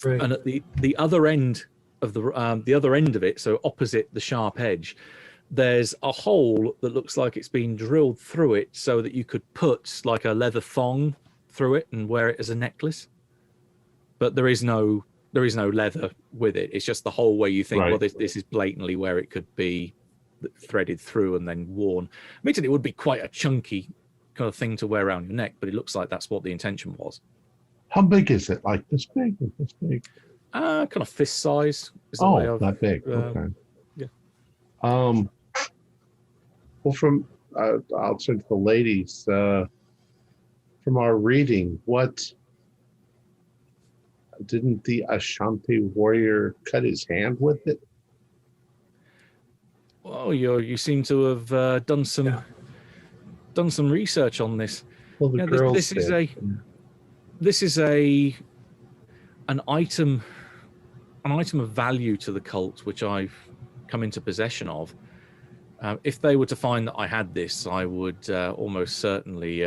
Right. And at the other end of the other end of it, so opposite the sharp edge, there's a hole that looks like it's been drilled through it so that you could put like a leather thong through it and wear it as a necklace. But there is no leather with it. It's just the hole where you think, Right. well, this is blatantly where it could be threaded through and then worn. Admittedly, it would be quite a chunky kind of thing to wear around your neck, but it looks like that's what the intention was. how big is it? Like this big or this big? Kind of fist size. Is the way Oh, I've- that big. Okay. yeah. Well, from I'll turn to the ladies. From our reading, what didn't the Ashanti warrior cut his hand with it? Well, you seem to have done some research on this. Well, the Yeah, girls this is did. This is an item of value to the cult, which I've come into possession of. If they were to find that I had this, I would almost certainly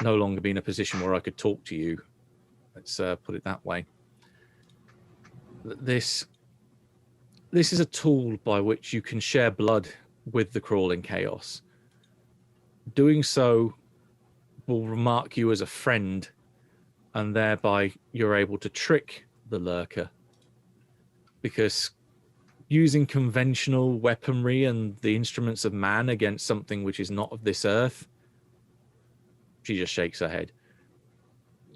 no longer be in a position where I could talk to you. Let's put it that way. This is a tool by which you can share blood with the crawling chaos. Doing so will mark you as a friend, and thereby you're able to trick the Lurker. Because using conventional weaponry and the instruments of man against something which is not of this earth, she just shakes her head.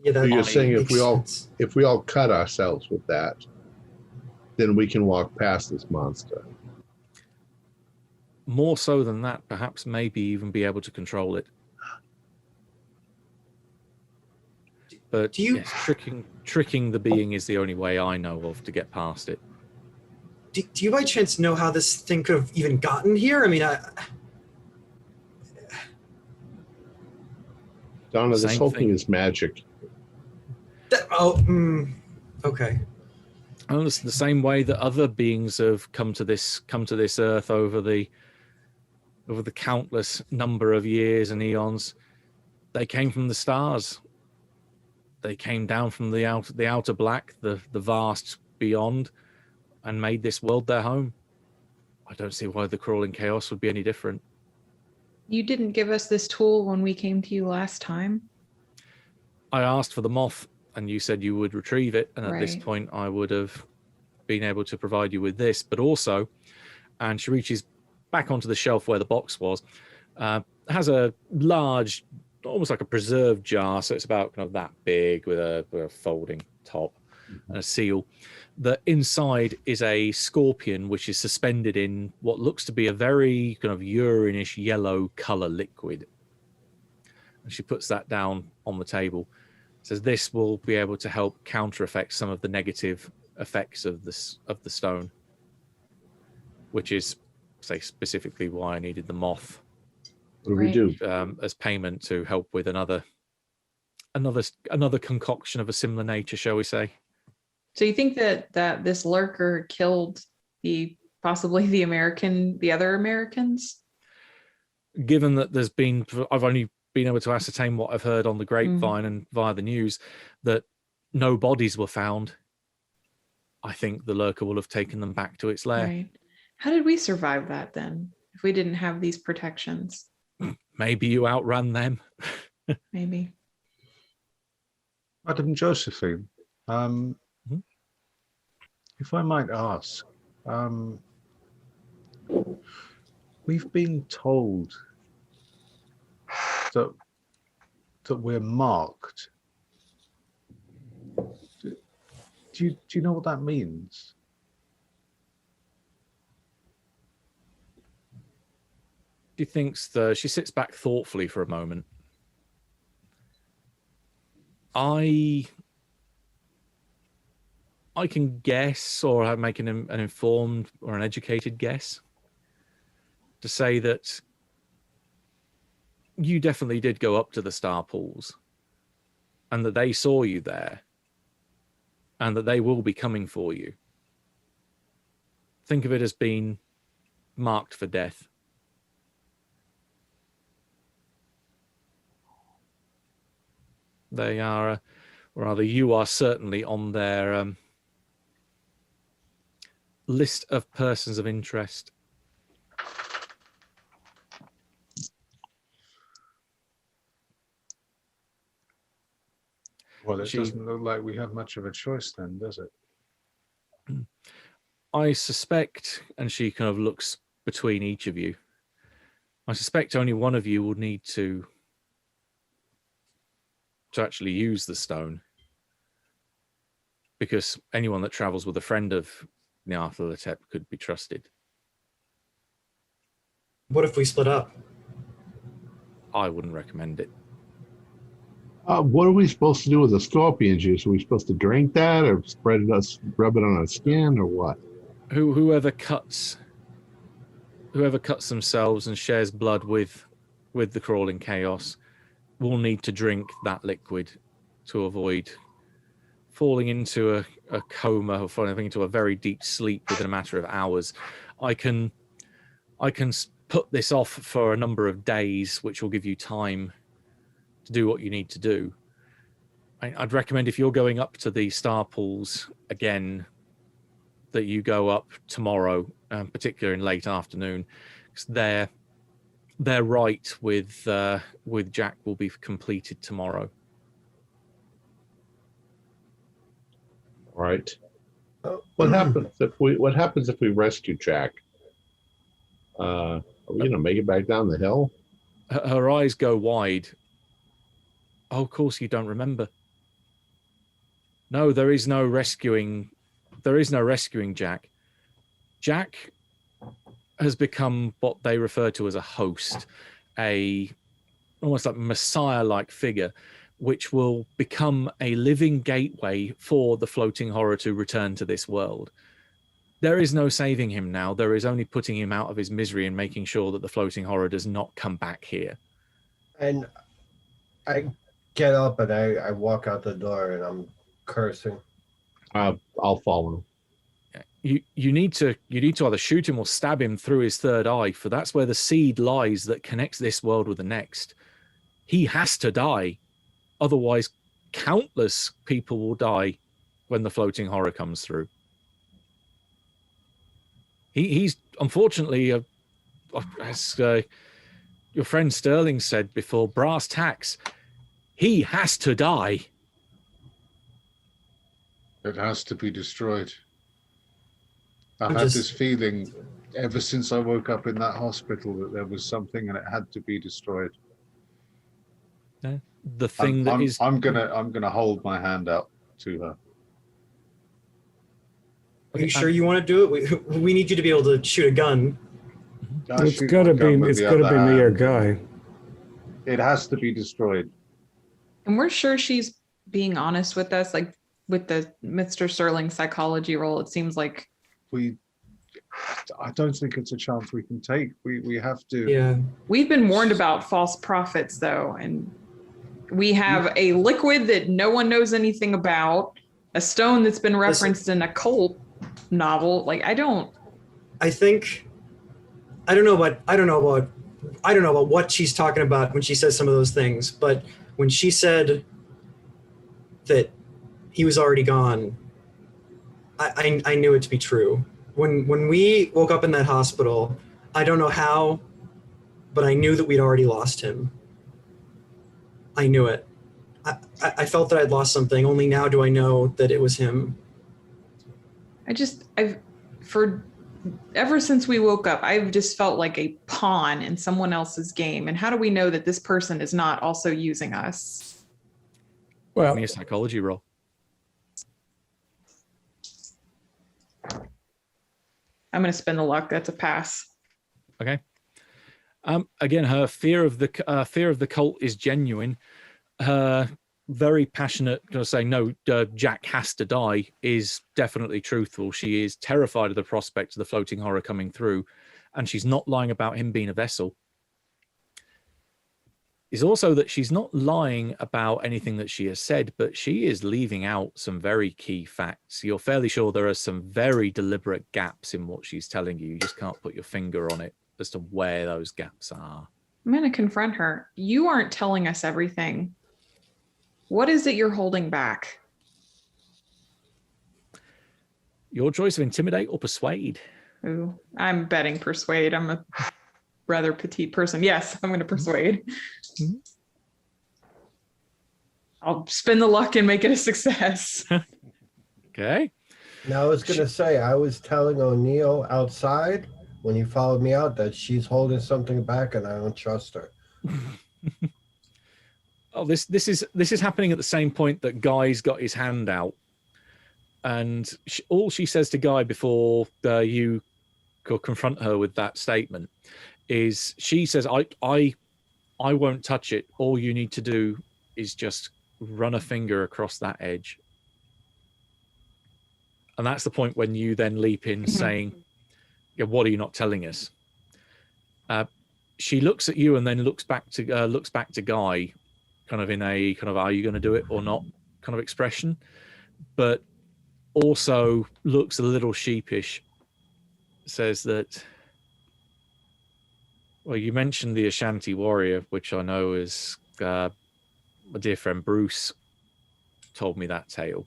Yeah, that You're makes saying sense. if we all cut ourselves with that, then we can walk past this monster. More so than that, perhaps maybe even be able to control it. But Do you- yes, tricking the being is the only way I know of to get past it. Do you by chance know how this thing could have even gotten here? I mean, Donna, this Same whole thing. thing is magic. Okay. And it's the same way that other beings have come to this earth over the countless number of years and eons. They came from the stars. They came down from the outer black, the vast beyond, and made this world their home. I don't see why the crawling chaos would be any different. You didn't give us this tool when we came to you last time. I asked for the moth, and you said you would retrieve it, and at this Right. point I would have been able to provide you with this. But also, and she reaches back onto the shelf where the box was, has a large, almost like a preserve jar, so it's about kind of that big with a folding top and a seal. The inside is a scorpion which is suspended in what looks to be a very kind of urine-ish yellow color liquid. And she puts that down on the table. Says this will be able to help counter effect some of the negative effects of the stone, which is, say, specifically why I needed the moth What do we do? as payment to help with another concoction of a similar nature, shall we say? So you think that this lurker killed possibly the other Americans? Given that I've only been able to ascertain what I've heard on the grapevine and via the news, that no bodies were found, I think the lurker will have taken them back to its lair. Right. How did we survive that then? If we didn't have these protections? Maybe you outran them. Maybe. Madam Josephine, if I might ask, we've been told that we're marked. Do you know what that means? She sits back thoughtfully for a moment. I can guess, or make an informed or an educated guess, to say that you definitely did go up to the star pools, and that they saw you there, and that they will be coming for you. Think of it as being marked for death. They are, or rather, you are certainly on their list of persons of interest. Well, it doesn't look like we have much of a choice then, does it? I suspect, and she kind of looks between each of you, I suspect only one of you will need to actually use the stone, because anyone that travels with a friend of Nyarlathotep could be trusted. What if we split up? I wouldn't recommend it. What are we supposed to do with the scorpion juice? Are we supposed to drink that, or rub it on our skin, or what? Whoever cuts themselves and shares blood with the crawling chaos will need to drink that liquid to avoid falling into a coma or falling into a very deep sleep within a matter of hours. I can put this off for a number of days, which will give you time to do what you need to do. I'd recommend, if you're going up to the star pools again, that you go up tomorrow, particularly in late afternoon, because their rite with Jack will be completed tomorrow. All right. What happens if we rescue Jack? Are we gonna make it back down the hill? Her eyes go wide. Oh, of course you don't remember. No, there is no rescuing there is no rescuing Jack. Jack has become what they refer to as a host, almost like messiah-like figure, which will become a living gateway for the floating horror to return to this world. There is no saving him now. There is only putting him out of his misery and making sure that the floating horror does not come back here. And I get up and I walk out the door and I'm cursing. I'll follow. You need to either shoot him or stab him through his third eye, for that's where the seed lies that connects this world with the next. He has to die. Otherwise, countless people will die when the floating horror comes through. He's unfortunately, as your friend Sterling said before, brass tacks, he has to die. It has to be destroyed. I've had this feeling ever since I woke up in that hospital that there was something and it had to be destroyed. The thing I'm gonna hold my hand out to her. Are you sure you want to do it? We need you to be able to shoot a gun. It's gotta be me or Guy. It has to be destroyed. And we're sure she's being honest with us, like with the Mr. Sterling psychology role. It seems like I don't think it's a chance we can take. We have to. Yeah. we've been warned about false prophets, though, and we have a liquid that no one knows anything about, a stone that's been referenced in a cult novel. Like, I don't know about what she's talking about when she says some of those things, but when she said that he was already gone, I knew it to be true. When we woke up in that hospital, I don't know how, but I knew that we'd already lost him. I knew it. I felt that I'd lost something. Only now do I know that it was him. Ever since we woke up, I've just felt like a pawn in someone else's game. And how do we know that this person is not also using us? Well, a psychology roll. I'm going to spin the luck. That's a pass. Okay. Again, her fear of the cult is genuine. Her very passionate, saying no, Jack has to die, is definitely truthful. She is terrified of the prospect of the floating horror coming through, and she's not lying about him being a vessel. Is also that she's not lying about anything that she has said, but she is leaving out some very key facts. You're fairly sure there are some very deliberate gaps in what she's telling you. You just can't put your finger on it as to where those gaps are. I'm going to confront her. You aren't telling us everything. What is it you're holding back? Your choice of intimidate or persuade. Ooh, I'm betting persuade. I'm a rather petite person. Yes, I'm going to persuade. Mm-hmm. I'll spin the luck and make it a success. Okay. Now I was going to say, I was telling O'Neill outside when he followed me out that she's holding something back and I don't trust her. Oh, this is happening at the same point that Guy's got his hand out, and all she says to Guy before you confront her with that statement is, she says, I won't touch it. All you need to do is just run a finger across that edge. And that's the point when you then leap in saying, yeah, what are you not telling us? She looks at you and then looks back to Guy, kind of in a kind of, are you going to do it or not kind of expression, but also looks a little sheepish, says that, well, you mentioned the Ashanti warrior, which I know is my dear friend Bruce told me that tale.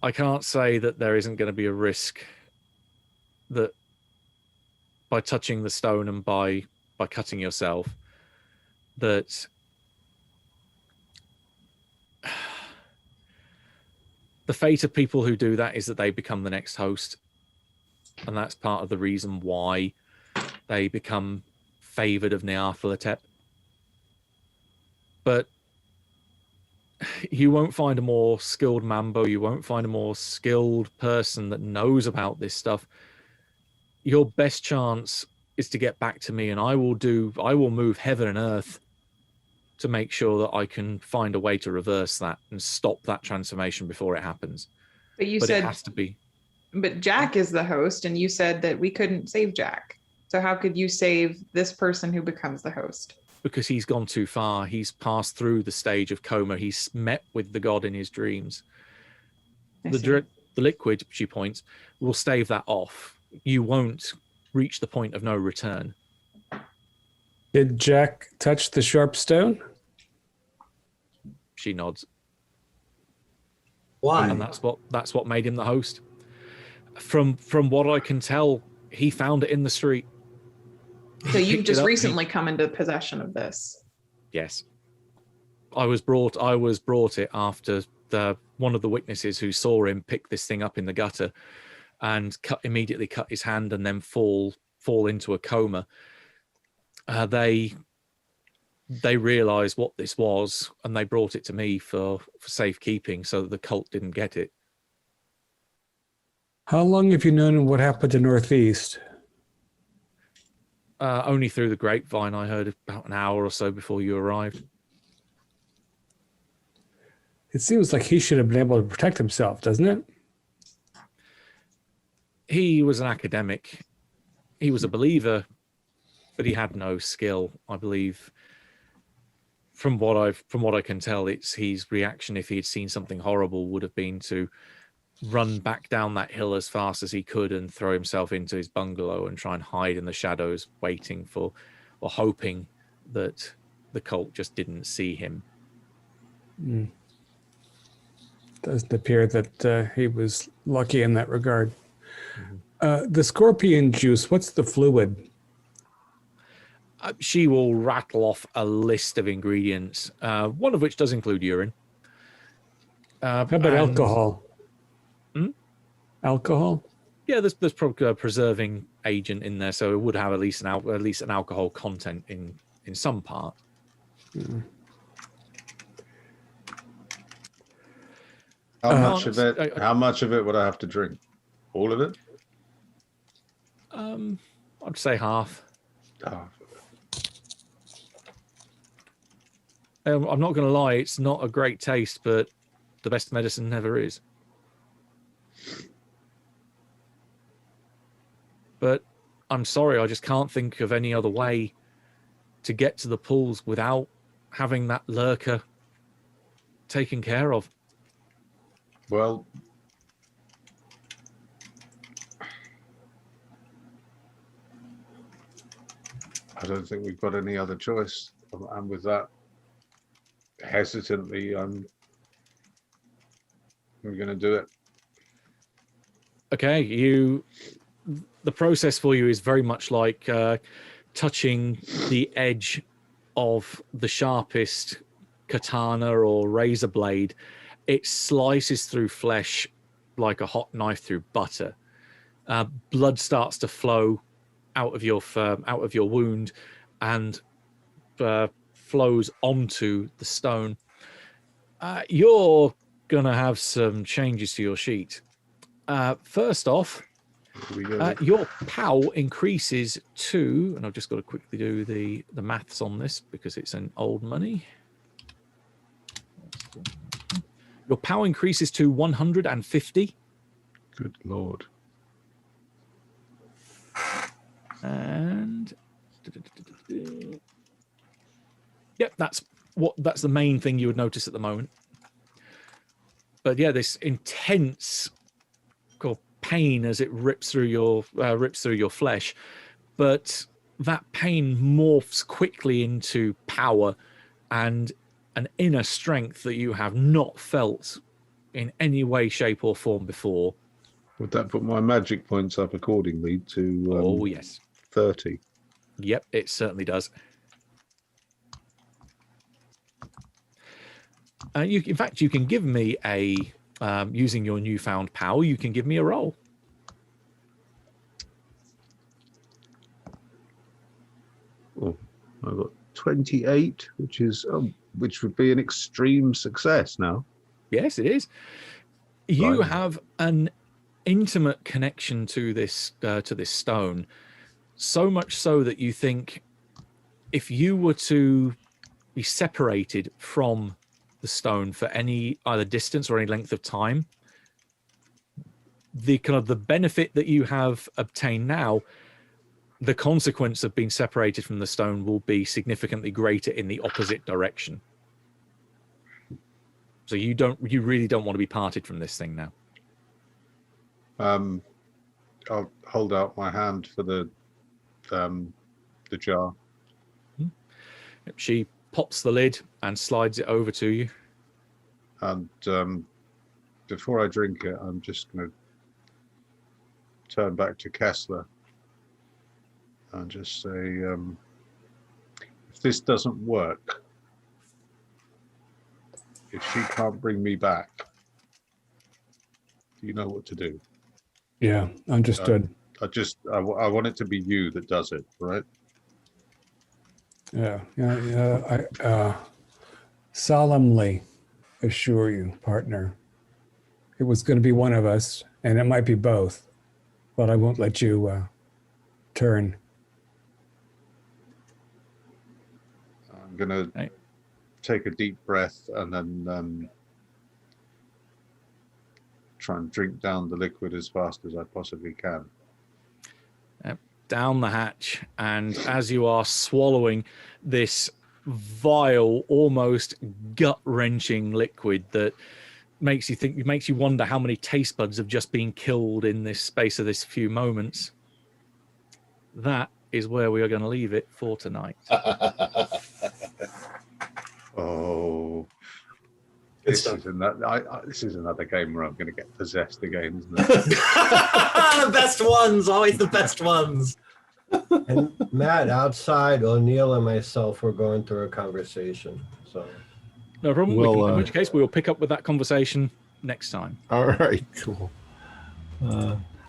I can't say that there isn't going to be a risk that by touching the stone and by cutting yourself, that the fate of people who do that is that they become the next host. And that's part of the reason why they become favored of Nearthalatep. But you won't find a more skilled mambo. You won't find a more skilled person that knows about this stuff. Your best chance is to get back to me, and I will move heaven and earth to make sure that I can find a way to reverse that and stop that transformation before it happens. But you But said, it has to be. but Jack is the host, and you said that we couldn't save Jack. So how could you save this person who becomes the host? Because he's gone too far. He's passed through the stage of coma. He's met with the god in his dreams. I The, see. the liquid, she points, will stave that off. You won't reach the point of no return. Did Jack touch the sharp stone? She nods. Why? And that's what made him the host. From what I can tell, he found it in the street. So you've Picked just it up. recently come into possession of this. Yes. I was brought it after one of the witnesses who saw him pick this thing up in the gutter and immediately cut his hand and then fall into a coma. They realized what this was, and they brought it to me for safekeeping so that the cult didn't get it. How long have you known what happened to Northeast? Only through the grapevine. I heard about an hour or so before you arrived. It seems like he should have been able to protect himself, doesn't it? He was an academic. He was a believer, but he had no skill, I believe. From what I can tell, his reaction if he had seen something horrible would have been to run back down that hill as fast as he could and throw himself into his bungalow and try and hide in the shadows, waiting for or hoping that the cult just didn't see him. Doesn't appear that he was lucky in that regard. The scorpion juice, what's the fluid? She will rattle off a list of ingredients, one of which does include urine. How about alcohol? Alcohol? Yeah, there's probably a preserving agent in there, so it would have at least an alcohol content in some part. How much of it? How much of it would I have to drink? All of it? I'd say half. Oh, I'm not going to lie; it's not a great taste, but the best medicine never is. But I'm sorry, I just can't think of any other way to get to the pools without having that lurker taken care of. well, I don't think we've got any other choice. And with that, hesitantly, I'm going to do it. Okay, the process for you is very much like touching the edge of the sharpest katana or razor blade. It slices through flesh like a hot knife through butter. Blood starts to flow out of your wound and flows onto the stone. You're gonna have some changes to your sheet. First off, Here we go. your POW increases to, and I've just got to quickly do the maths on this because it's an old money. Your POW increases to 150. Good Lord. And yep, that's the main thing you would notice at the moment. But yeah, this intense pain as it rips through your flesh, but that pain morphs quickly into power and an inner strength that you have not felt in any way, shape, or form before. Would that put my magic points up accordingly to Oh yes, 30? yep, it certainly does. In fact, you can give me a using your newfound power. You can give me a roll. Oh, I got 28, which would be an extreme success now. Yes, it is. You Right. have an intimate connection to this stone, so much so that you think if you were to be separated from the stone for any either distance or any length of time, the benefit that you have obtained now, the consequence of being separated from the stone will be significantly greater in the opposite direction. So you really don't want to be parted from this thing now. I'll hold out my hand for the jar. She pops the lid and slides it over to you. And before I drink it, I'm just going to turn back to Kessler and just say, if this doesn't work, if she can't bring me back, you know what to do. Yeah, understood. I want it to be you that does it, right? Yeah. I solemnly assure you, partner, it was going to be one of us, and it might be both, but I won't let you turn. I'm going to take a deep breath and then try and drink down the liquid as fast as I possibly can. Down the hatch, and as you are swallowing this vile, almost gut-wrenching liquid that makes you wonder how many taste buds have just been killed in this space of this few moments. That is where we are going to leave it for tonight. Oh, Good this stuff. is another game where I'm going to get possessed again, isn't it? The best ones, always the best ones. And Matt, outside, O'Neill and myself were going through a conversation. So No problem. Well, In which case, we will pick up with that conversation next time. All right, cool.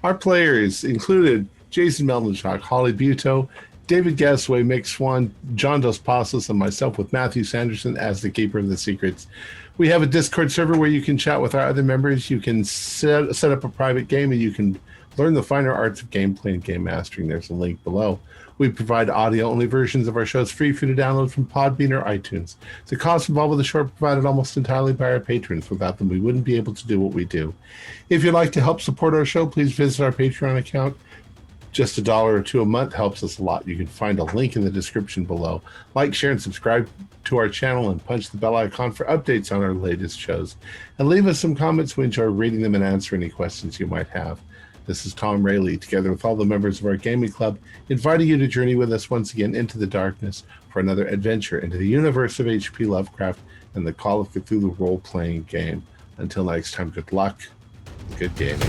Our players included Jason Melnichuk, Holly Buto, David Gasway, Mick Swan, John Dos Passos, and myself with Matthew Sanderson as the Keeper of the Secrets. We have a Discord server where you can chat with our other members. You can set up a private game, and you can learn the finer arts of gameplay and game mastering. There's a link below. We provide audio-only versions of our shows free for you to download from Podbean or iTunes. The costs involved with the show are provided almost entirely by our patrons. Without them, we wouldn't be able to do what we do. If you'd like to help support our show, please visit our Patreon account. Just $1 or $2 a month helps us a lot. You can find a link in the description below. Like, share, and subscribe to our channel, and punch the bell icon for updates on our latest shows. And leave us some comments. We enjoy reading them and answer any questions you might have. This is Tom Rayleigh, together with all the members of our gaming club, inviting you to journey with us once again into the darkness for another adventure into the universe of H.P. Lovecraft and the Call of Cthulhu role-playing game. Until next time, good luck, good gaming.